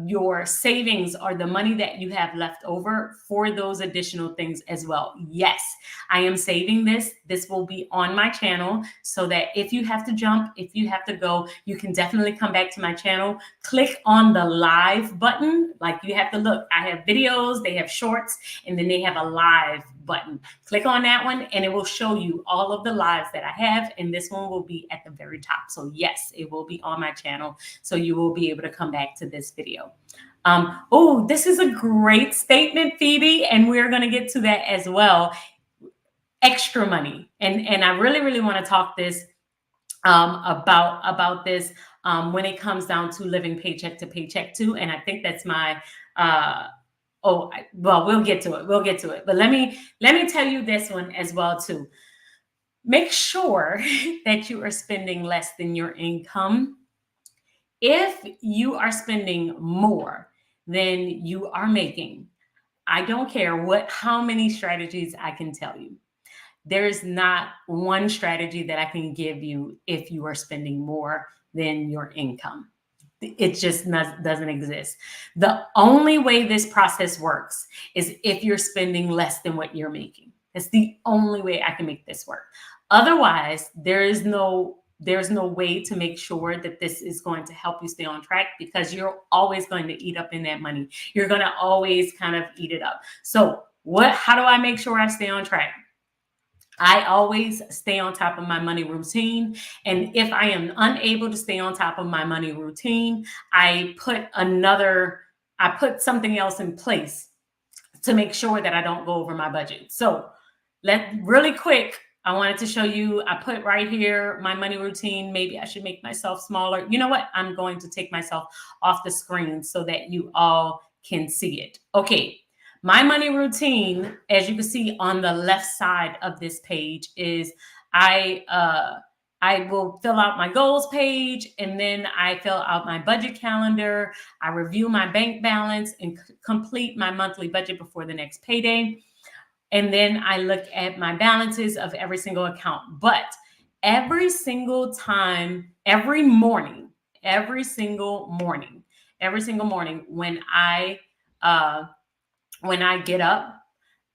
your savings or the money that you have left over for those additional things as well. Yes, I am saving this. This will be on my channel so that if you have to jump, if you have to go, you can definitely come back to my channel. Click on the live button. Like you have to look. I have videos, they have shorts, and then they have a live button. Click on that one and it will show you all of the lives that I have. And this one will be at the very top. So yes, it will be on my channel. So you will be able to come back to this video. Oh, this is a great statement, Phoebe. And we're going to get to that as well. Extra money. And I really, really want to talk this about this when it comes down to living paycheck to paycheck too. And I think that's my well, we'll get to it. We'll get to it. But let me tell you this one as well too. Make sure that you are spending less than your income. If you are spending more than you are making, I don't care how many strategies I can tell you. There's not one strategy that I can give you if you are spending more than your income. It just doesn't exist. The only way this process works is if you're spending less than what you're making. That's the only way I can make this work. Otherwise, there's no way to make sure that this is going to help you stay on track, because you're always going to eat up in that money. You're going to always kind of eat it up. So how do I make sure I stay on track? I always stay on top of my money routine. And if I am unable to stay on top of my money routine, I put something else in place to make sure that I don't go over my budget. So really quick, I wanted to show you, I put right here my money routine. Maybe I should make myself smaller. You know what? I'm going to take myself off the screen so that you all can see it. Okay. My money routine, as you can see on the left side of this page, is I will fill out my goals page, and then I fill out my budget calendar. I review my bank balance and complete my monthly budget before the next payday. And then I look at my balances of every single account. But every single time, every single morning, when I get up,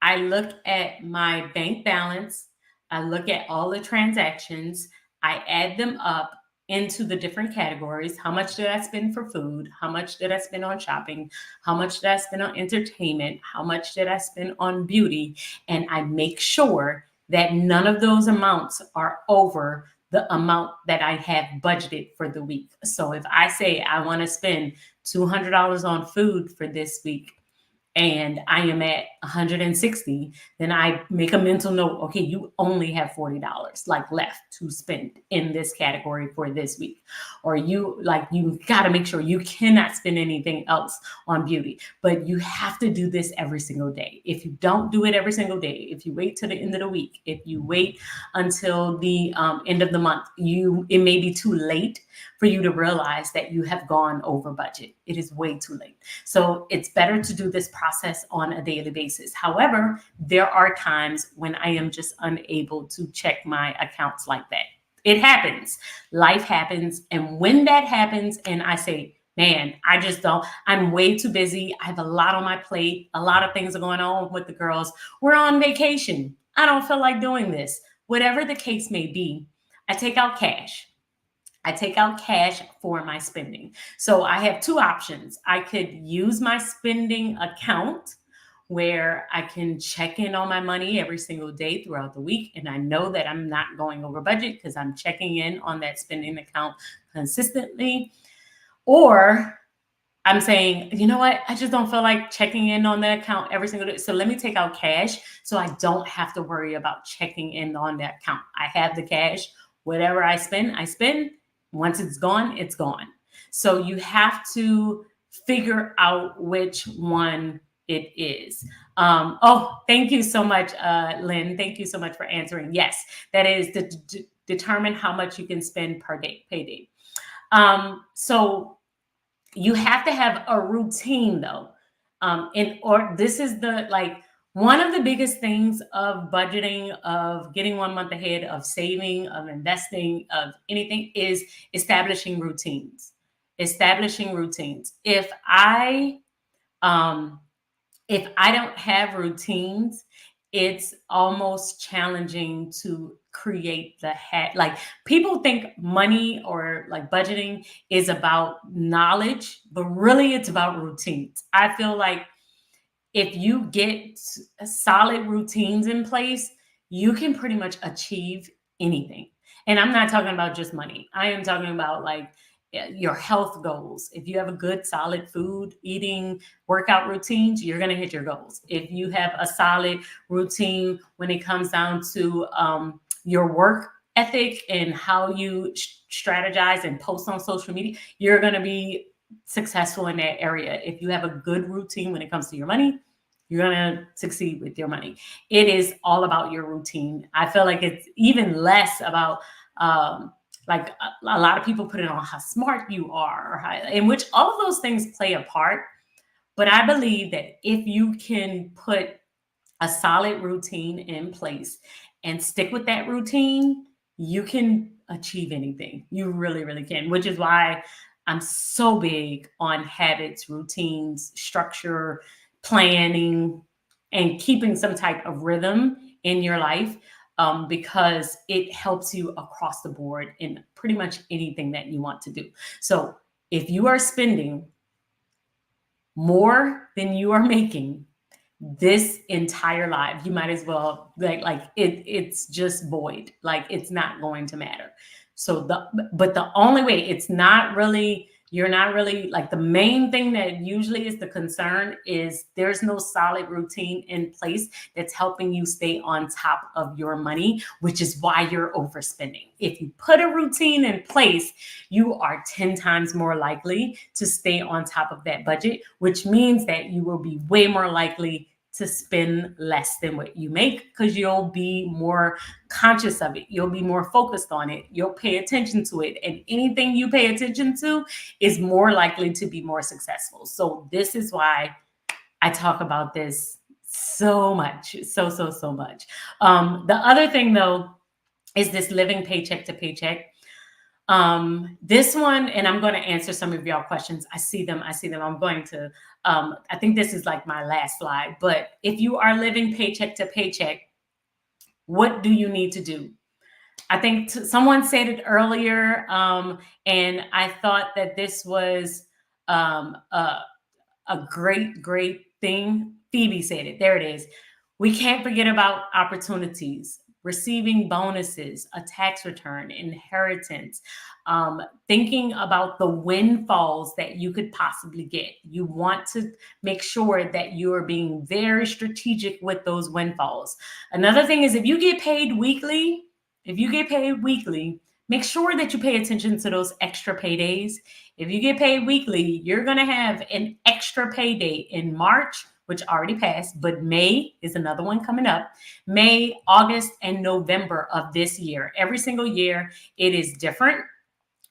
I look at my bank balance. I look at all the transactions. I add them up into the different categories. How much did I spend for food? How much did I spend on shopping? How much did I spend on entertainment? How much did I spend on beauty? And I make sure that none of those amounts are over the amount that I have budgeted for the week. So if I say I want to spend $200 on food for this week, and I am at 160, then I make a mental note. Okay, you only have $40 like left to spend in this category for this week. Or you got to make sure you cannot spend anything else on beauty, but you have to do this every single day. If you don't do it every single day, if you wait till the end of the week, if you wait until the end of the month, it may be too late for you to realize that you have gone over budget. It is way too late. So it's better to do this process on a daily basis. However, there are times when I am just unable to check my accounts like that. It happens. Life happens. And when that happens and I say, man, I'm way too busy. I have a lot on my plate. A lot of things are going on with the girls. We're on vacation. I don't feel like doing this. Whatever the case may be, I take out cash. I take out cash for my spending. So I have two options. I could use my spending account where I can check in on my money every single day throughout the week. And I know that I'm not going over budget because I'm checking in on that spending account consistently. Or I'm saying, you know what? I just don't feel like checking in on that account every single day. So let me take out cash so I don't have to worry about checking in on that account. I have the cash. Whatever I spend, I spend. Once it's gone, it's gone. So you have to figure out which one it is. Oh, thank you so much, Lynn. Thank you so much for answering. Yes, that is to determine how much you can spend per day, payday. So you have to have a routine though. This is the like one of the biggest things of budgeting, of getting 1 month ahead, of saving, of investing, of anything is establishing routines. Establishing routines. Um, if I don't have routines, it's almost challenging to create like people think money or like budgeting is about knowledge, but really it's about routines. I feel like if you get solid routines in place, you can pretty much achieve anything. And I'm not talking about just money. I am talking about like your health goals. If you have a good, solid food, eating, workout routines, you're going to hit your goals. If you have a solid routine when it comes down to your work ethic and how you strategize and post on social media, you're going to be successful in that area. If you have a good routine when it comes to your money, you're going to succeed with your money. It is all about your routine. I feel like it's even less about like a lot of people put it on how smart you are, or how, in which all of those things play a part. But I believe that if you can put a solid routine in place and stick with that routine, you can achieve anything. You really, really can, which is why I'm so big on habits, routines, structure, planning, and keeping some type of rhythm in your life, because it helps you across the board in pretty much anything that you want to do. So if you are spending more than you are making this entire life, you might as well it's just void. Like it's not going to matter. But the only way it's not really, you're not really like, the main thing that usually is the concern is there's no solid routine in place that's helping you stay on top of your money, which is why you're overspending. If you put a routine in place, you are 10 times more likely to stay on top of that budget, which means that you will be way more likely to spend less than what you make, because you'll be more conscious of it. You'll be more focused on it. You'll pay attention to it. And anything you pay attention to is more likely to be more successful. So this is why I talk about this so much, so much. The other thing though, is this living paycheck to paycheck. This one, and I'm going to answer some of y'all questions. I see them. I'm going to, I think this is like my last slide, but if you are living paycheck to paycheck, what do you need to do? I think someone said it earlier, and I thought that this was a great thing. Phoebe said it. There it is. We can't forget about opportunities, receiving bonuses, a tax return, inheritance, thinking about the windfalls that you could possibly get. You want to make sure that you are being very strategic with those windfalls. Another thing is if you get paid weekly, make sure that you pay attention to those extra paydays. If you get paid weekly, you're going to have an extra payday in March, which already passed, but May is another one coming up. May, August, and November of this year. Every single year, it is different.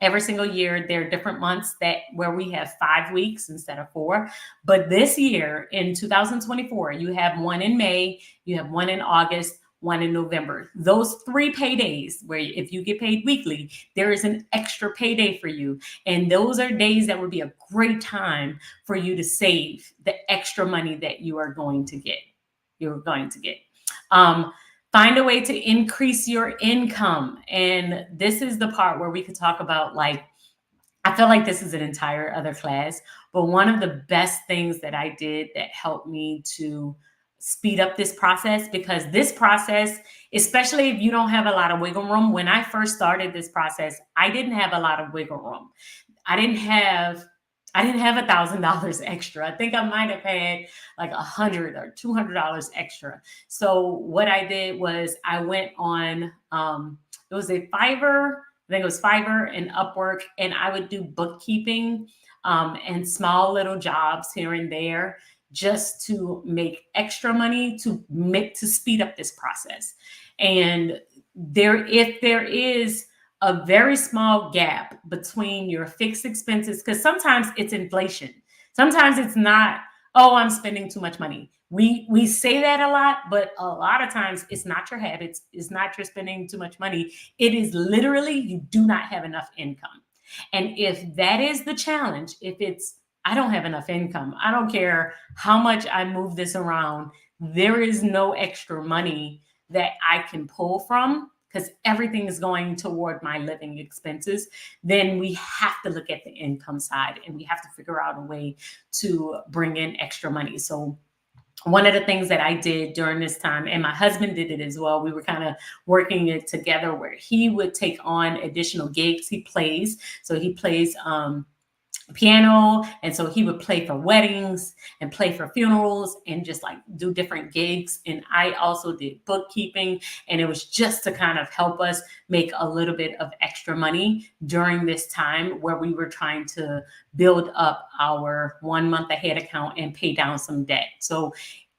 Every single year, there are different months where we have 5 weeks instead of 4. But this year, in 2024, you have one in May, you have one in August, one in November. Those 3 paydays where if you get paid weekly, there is an extra payday for you. And those are days that would be a great time for you to save the extra money that you are going to get. Find a way to increase your income. And this is the part where we could talk about, like, I feel like this is an entire other class, but one of the best things that I did that helped me to speed up this process, because this process, especially if you don't have a lot of wiggle room, when I first started this process, I didn't have a lot of wiggle room. I didn't have $1,000 extra. I think I might have had like $100 or $200 extra. So what I did was I went on, it was a Fiverr. I think it was Fiverr and Upwork, and I would do bookkeeping and small little jobs here and there just to make extra money to speed up this process. And if there is a very small gap between your fixed expenses, because sometimes it's inflation. Sometimes it's not, oh, I'm spending too much money. We say that a lot, but a lot of times it's not your habits. It's not your spending too much money. It is literally you do not have enough income. And if that is the challenge, if it's, I don't have enough income, I don't care how much I move this around, there is no extra money that I can pull from, because everything is going toward my living expenses, then we have to look at the income side and we have to figure out a way to bring in extra money. So one of the things that I did during this time, and my husband did it as well, we were kind of working it together, where he would take on additional gigs. He plays. So he plays piano, and so he would play for weddings and play for funerals and just like do different gigs. And I also did bookkeeping, and it was just to kind of help us make a little bit of extra money during this time where we were trying to build up our 1 month ahead account and pay down some debt. So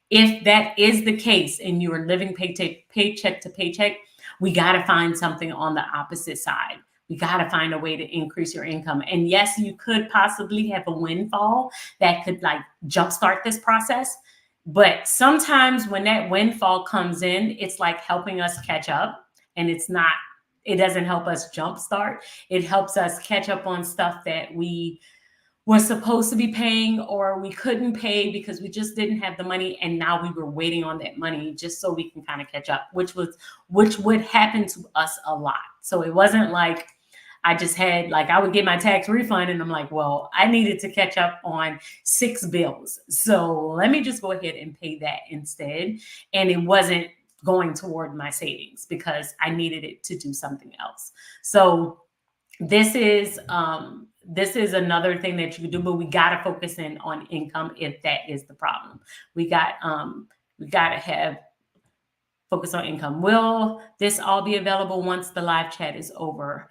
if that is the case and you are living paycheck to paycheck, we got to find something on the opposite side. We got to find a way to increase your income. And yes, you could possibly have a windfall that could like jumpstart this process. But sometimes when that windfall comes in, it's like helping us catch up. And it doesn't help us jumpstart. It helps us catch up on stuff that we were supposed to be paying or we couldn't pay because we just didn't have the money. And now we were waiting on that money just so we can kind of catch up, which would happen to us a lot. So it wasn't like I just had, like, I would get my tax refund and I'm like, well, I needed to catch up on 6 bills. So let me just go ahead and pay that instead. And it wasn't going toward my savings because I needed it to do something else. So this is another thing that you can do, but we got to focus in on income if that is the problem. We got to have focus on income. Will this all be available once the live chat is over?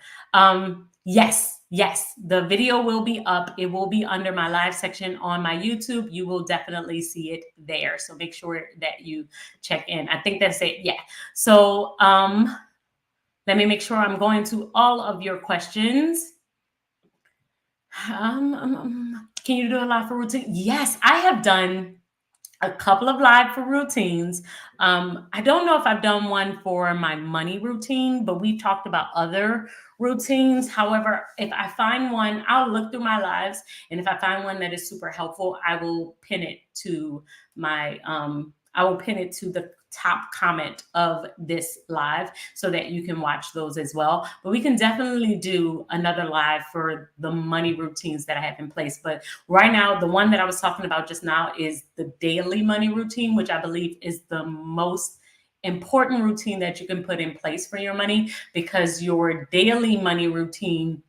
Yes. The video will be up. It will be under my live section on my YouTube. You will definitely see it there. So make sure that you check in. I think that's it. Yeah. So let me make sure I'm going to all of your questions. Can you do a live for routine? Yes, I have done a couple of live for routines. I don't know if I've done one for my money routine, but we've talked about other routines. However, if I find one, I'll look through my lives. And if I find one that is super helpful, I will pin it to the top comment of this live so that you can watch those as well. But we can definitely do another live for the money routines that I have in place. But right now, the one that I was talking about just now is the daily money routine, which I believe is the most important routine that you can put in place for your money, because your daily money routine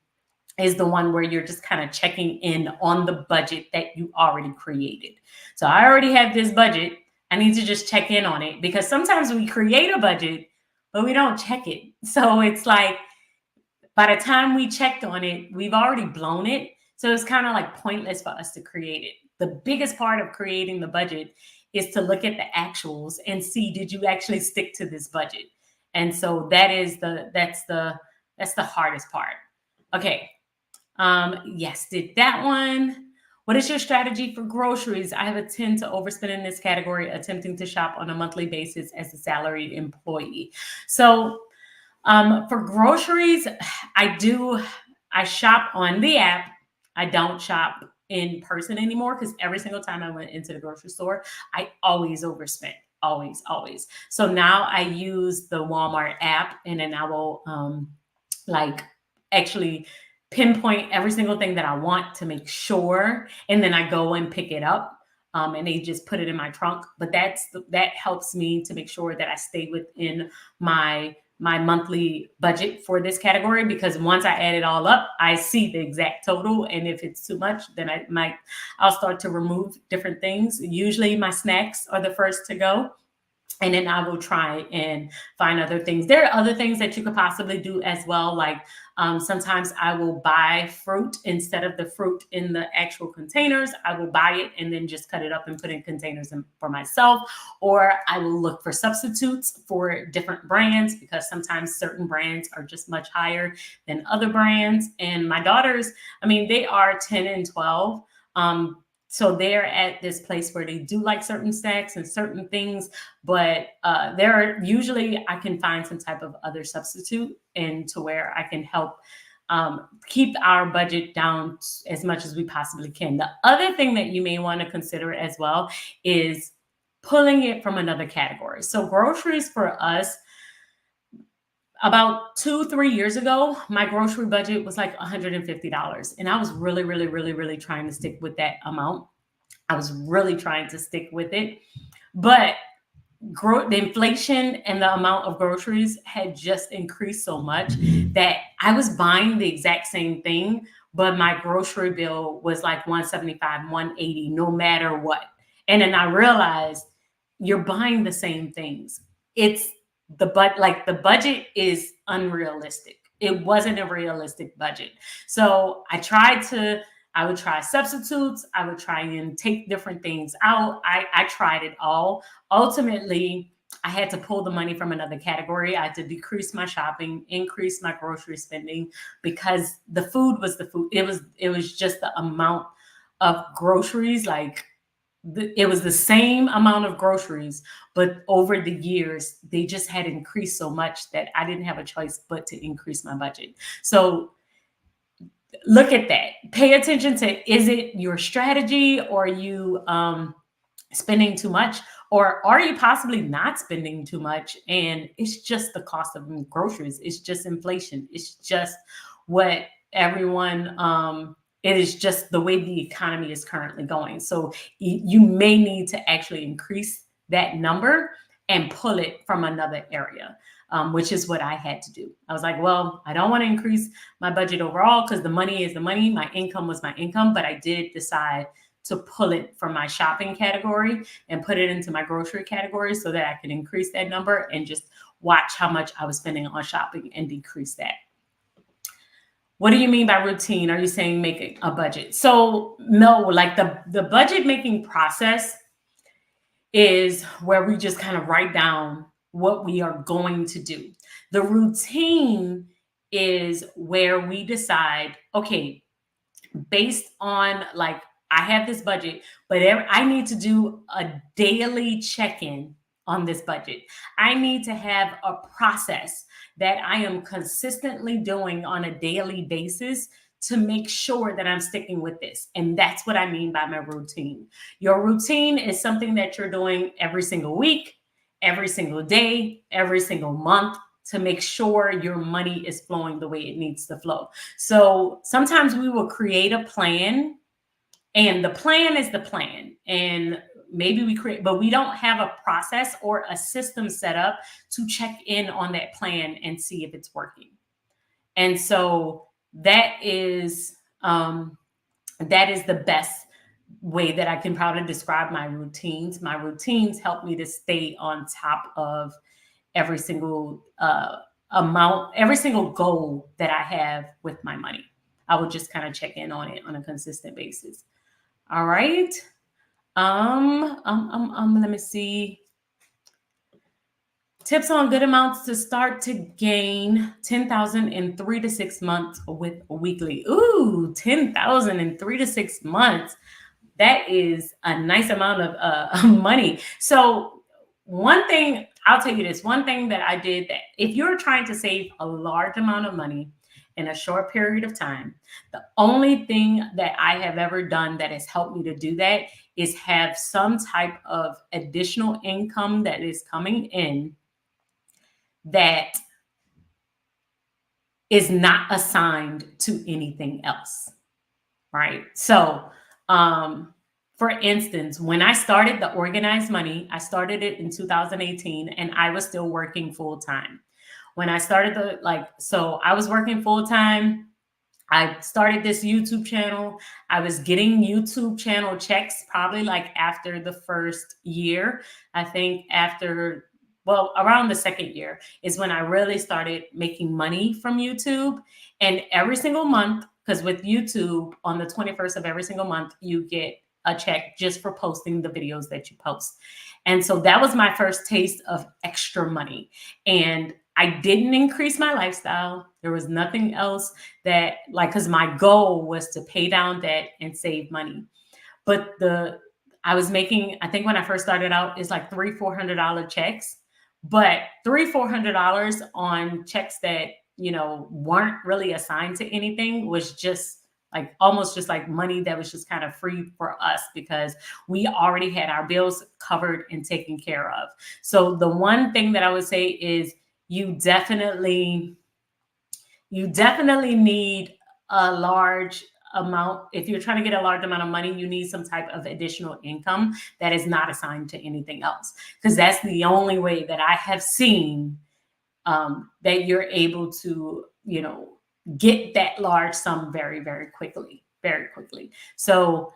is the one where you're just kind of checking in on the budget that you already created. So I already have this budget. I need to just check in on it, because sometimes we create a budget, but we don't check it. So it's like, by the time we checked on it, we've already blown it. So it's kind of like pointless for us to create it. The biggest part of creating the budget is to look at the actuals and see, did you actually stick to this budget? And so that's the hardest part. Okay. Yes, did that one. What is your strategy for groceries? I have a tend to overspend in this category, attempting to shop on a monthly basis as a salaried employee. So for groceries, I shop on the app. I don't shop in person anymore, because every single time I went into the grocery store, I always overspent. always, always. So now I use the Walmart app, and then I will like actually pinpoint every single thing that I want to make sure, and then I go and pick it up. And they just put it in my trunk. But that helps me to make sure that I stay within my monthly budget for this category, because once I add it all up, I see the exact total. And if it's too much, then I'll start to remove different things. Usually my snacks are the first to go. And then I will try and find other things. There are other things that you could possibly do as well. Like sometimes I will buy fruit instead of the fruit in the actual containers. I will buy it and then just cut it up and put in containers for myself. Or I will look for substitutes for different brands, because sometimes certain brands are just much higher than other brands. And my daughters, I mean, they are 10 and 12. So they're at this place where they do like certain snacks and certain things, but there are usually I can find some type of other substitute, and to where I can help keep our budget down as much as we possibly can. The other thing that you may want to consider as well is pulling it from another category. So groceries for us, about 2-3 years ago, my grocery budget was like $150. And I was really, really, really, really trying to stick with that amount. I was really trying to stick with it. But the inflation and the amount of groceries had just increased so much that I was buying the exact same thing, but my grocery bill was like 175, 180, no matter what. And then I realized you're buying the same things. It's the budget is unrealistic. It wasn't a realistic budget. So I would try substitutes. I would try and take different things out. I tried it all. Ultimately, I had to pull the money from another category. I had to decrease my shopping, increase my grocery spending, because the food was the food. It was just the amount of groceries. It was the same amount of groceries, but over the years, they just had increased so much that I didn't have a choice but to increase my budget. So look at that. Pay attention to, is it your strategy, or are you spending too much, or are you possibly not spending too much? And it's just the cost of groceries. It's just inflation. It's just what everyone, it is just the way the economy is currently going. So you may need to actually increase that number and pull it from another area, which is what I had to do. I was like, well, I don't want to increase my budget overall, because the money is the money. My income was my income, but I did decide to pull it from my shopping category and put it into my grocery category, so that I could increase that number and just watch how much I was spending on shopping and decrease that. What do you mean by routine? Are you saying make a budget? So no, like the budget making process is where we just kind of write down what we are going to do. The routine is where we decide, okay, based on like, I have this budget, but I need to do a daily check-in on this budget. I need to have a process that I am consistently doing on a daily basis to make sure that I'm sticking with this. And that's what I mean by my routine. Your routine is something that you're doing every single week, every single day, every single month, to make sure your money is flowing the way it needs to flow. So sometimes we will create a plan, and the plan is the plan. And maybe we create, but we don't have a process or a system set up to check in on that plan and see if it's working. And so that is the best way that I can probably describe my routines. My routines help me to stay on top of every single every single goal that I have with my money. I would just kind of check in on it on a consistent basis. All right. Let me see. Tips on good amounts to start to gain 10,000 in 3 to 6 months with weekly. Ooh, 10,000 in 3 to 6 months. That is a nice amount of money. So one thing, I'll tell you this, one thing that I did, that if you're trying to save a large amount of money in a short period of time, the only thing that I have ever done that has helped me to do that is have some type of additional income that is coming in that is not assigned to anything else, right? So, for instance, when I started the Organized Money, I started it in 2018 and I was still working full time. When I started so I was working full time. I started this YouTube channel. I was getting YouTube channel checks probably like after the first year. I think around the second year is when I really started making money from YouTube. And every single month, because with YouTube on the 21st of every single month, you get a check just for posting the videos that you post. And so that was my first taste of extra money. And I didn't increase my lifestyle. There was nothing else because my goal was to pay down debt and save money. But I was making, I think when I first started out, it's like $300-$400 checks, but $300-$400 on checks that, weren't really assigned to anything was just like almost just like money that was just kind of free for us because we already had our bills covered and taken care of. So the one thing that I would say is you definitely need a large amount. If you're trying to get a large amount of money, you need some type of additional income that is not assigned to anything else, because that's the only way that I have seen that you're able to, get that large sum very, very quickly, very quickly. So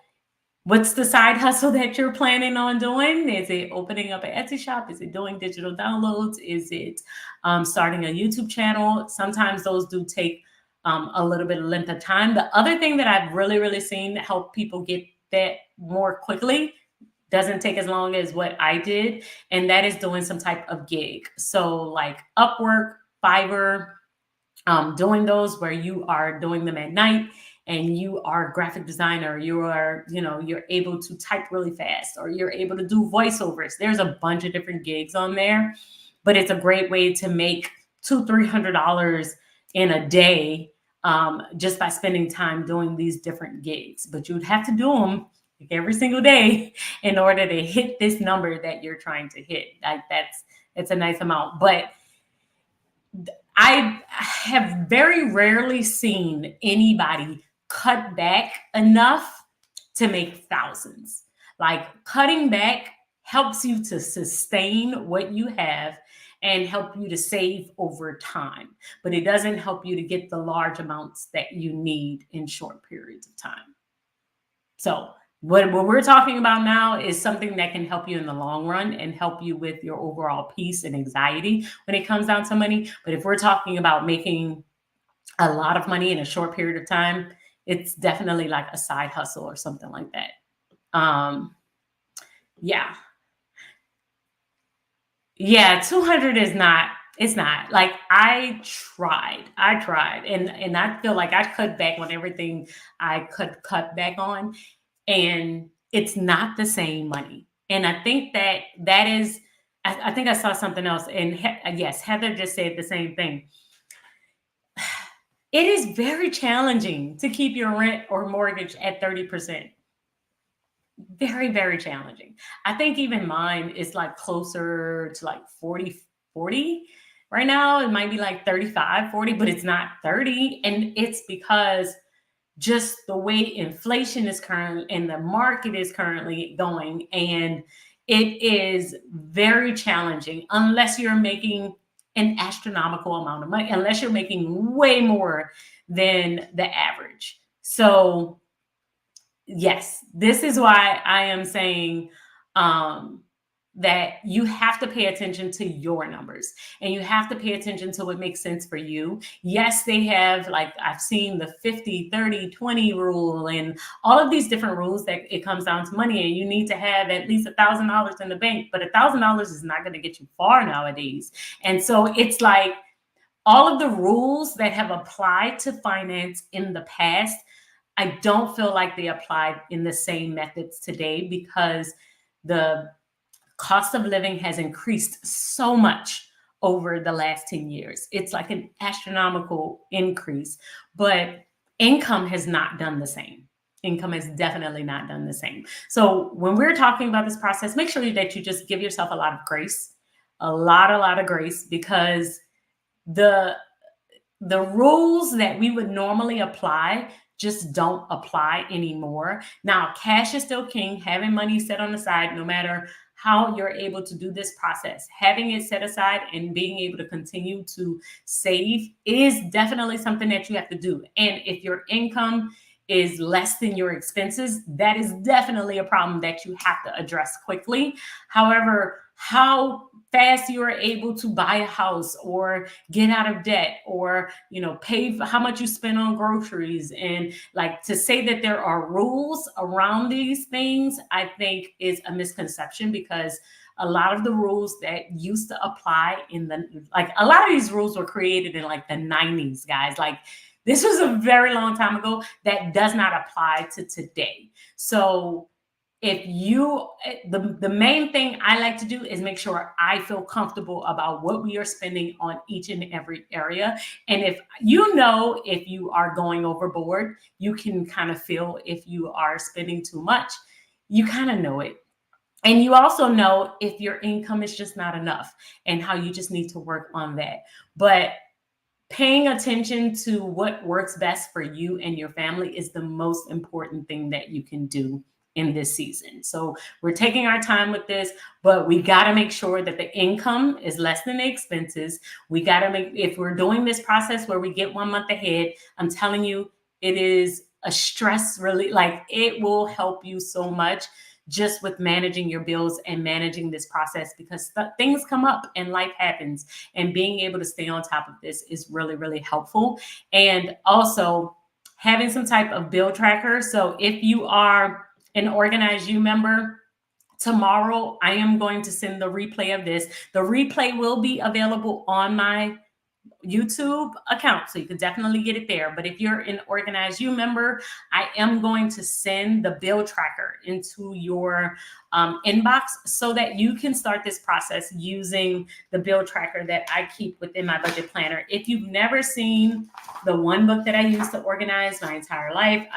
what's the side hustle that you're planning on doing? Is it opening up an Etsy shop? Is it doing digital downloads? Is it starting a YouTube channel? Sometimes those do take a little bit of length of time. The other thing that I've really, really seen help people get that more quickly, doesn't take as long as what I did, and that is doing some type of gig. So like Upwork, Fiverr, doing those where you are doing them at night and you are a graphic designer, you are, you're able to type really fast, or you're able to do voiceovers. There's a bunch of different gigs on there, but it's a great way to make $200-$300 in a day just by spending time doing these different gigs. But you would have to do them every single day in order to hit this number that you're trying to hit. Like it's a nice amount, but I have very rarely seen anybody cut back enough to make thousands. Like cutting back helps you to sustain what you have and help you to save over time, but it doesn't help you to get the large amounts that you need in short periods of time. So what we're talking about now is something that can help you in the long run and help you with your overall peace and anxiety when it comes down to money. But if we're talking about making a lot of money in a short period of time, it's definitely like a side hustle or something like that. Yeah. 200 is not, it's not. Like I tried and I feel like I cut back on everything I could cut back on, and it's not the same money. And I think that is, I think I saw something else, and yes, Heather just said the same thing. It is very challenging to keep your rent or mortgage at 30%. Very, very challenging. I think even mine is like closer to like 40 right now. It might be like 35, 40, but it's not 30. And it's because just the way inflation is currently and the market is currently going. And it is very challenging unless you're making an astronomical amount of money, unless you're making way more than the average. So yes, this is why I am saying that you have to pay attention to your numbers and you have to pay attention to what makes sense for you. Yes, they have, like I've seen the 50, 30, 20 rule and all of these different rules that it comes down to money, and you need to have at least $1,000 in the bank, but $1,000 is not going to get you far nowadays. And so it's like all of the rules that have applied to finance in the past, I don't feel like they applied in the same methods today because the cost of living has increased so much over the last 10 years. It's like an astronomical increase, but income has not done the same. income has definitely not done the same. So when we're talking about this process, make sure that you just give yourself a lot of grace, a lot of grace, because the the rules that we would normally apply just don't apply anymore. Now, cash is still king. Having money set on the side, no matter how you're able to do this process, having it set aside and being able to continue to save is definitely something that you have to do. And if your income is less than your expenses, that is definitely a problem that you have to address quickly. However, how fast you are able to buy a house or get out of debt, or pay for how much you spend on groceries, and like, to say that there are rules around these things, I think is a misconception, because a lot of the rules that used to apply a lot of these rules were created in like the 90s, guys. Like, this was a very long time ago. That does not apply to today. So if you the main thing I like to do is make sure I feel comfortable about what we are spending on each and every area. And if you are going overboard, you can kind of feel if you are spending too much. You kind of know it. And you also know if your income is just not enough, and how you just need to work on that. But paying attention to what works best for you and your family is the most important thing that you can do in this season. So we're taking our time with this, but we got to make sure that the income is less than the expenses. We got to if we're doing this process where we get 1 month ahead, I'm telling you, it is a stress relief. Like, it will help you so much just with managing your bills and managing this process, because things come up and life happens, and being able to stay on top of this is really, really helpful. And also having some type of bill tracker. So if you are an Organize You member, tomorrow I am going to send the replay of this. The replay will be available on my YouTube account, so you can definitely get it there. But if you're an Organize You member, I am going to send the bill tracker into your inbox, so that you can start this process using the bill tracker that I keep within my budget planner. If you've never seen the one book that I use to organize my entire life,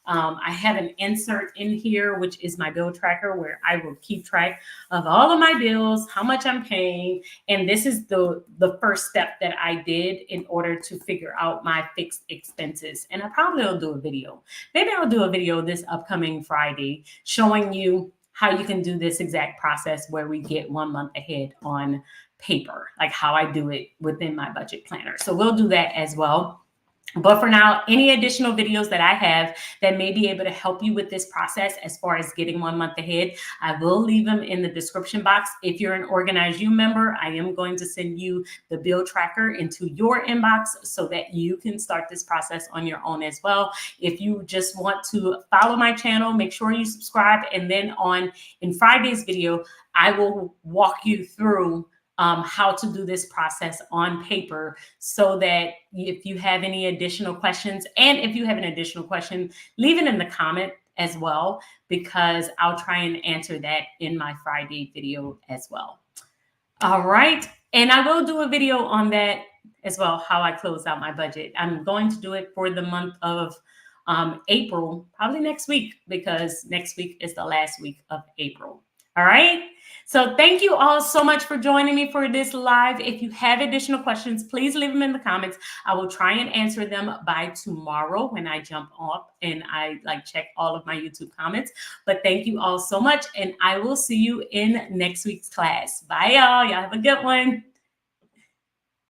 I have an insert in here, which is my bill tracker, where I will keep track of all of my bills, how much I'm paying. And this is the first step that I did in order to figure out my fixed expenses. And I probably will do a video. Maybe I'll do a video this upcoming Friday showing you how you can do this exact process where we get 1 month ahead on paper, like how I do it within my budget planner. So we'll do that as well. But for now, any additional videos that I have that may be able to help you with this process as far as getting 1 month ahead, I will leave them in the description box. If you're an Organize You member, I am going to send you the bill tracker into your inbox so that you can start this process on your own as well. If you just want to follow my channel, make sure you subscribe. And then in Friday's video, I will walk you through how to do this process on paper, so that if you have any additional questions, and if you have an additional question, leave it in the comment as well, because I'll try and answer that in my Friday video as well. All right. And I will do a video on that as well, how I close out my budget. I'm going to do it for the month of April, probably next week, because next week is the last week of April. All right. So thank you all so much for joining me for this live. If you have additional questions, please leave them in the comments. I will try and answer them by tomorrow when I jump off and I check all of my YouTube comments. But thank you all so much. And I will see you in next week's class. Bye, y'all. Y'all have a good one.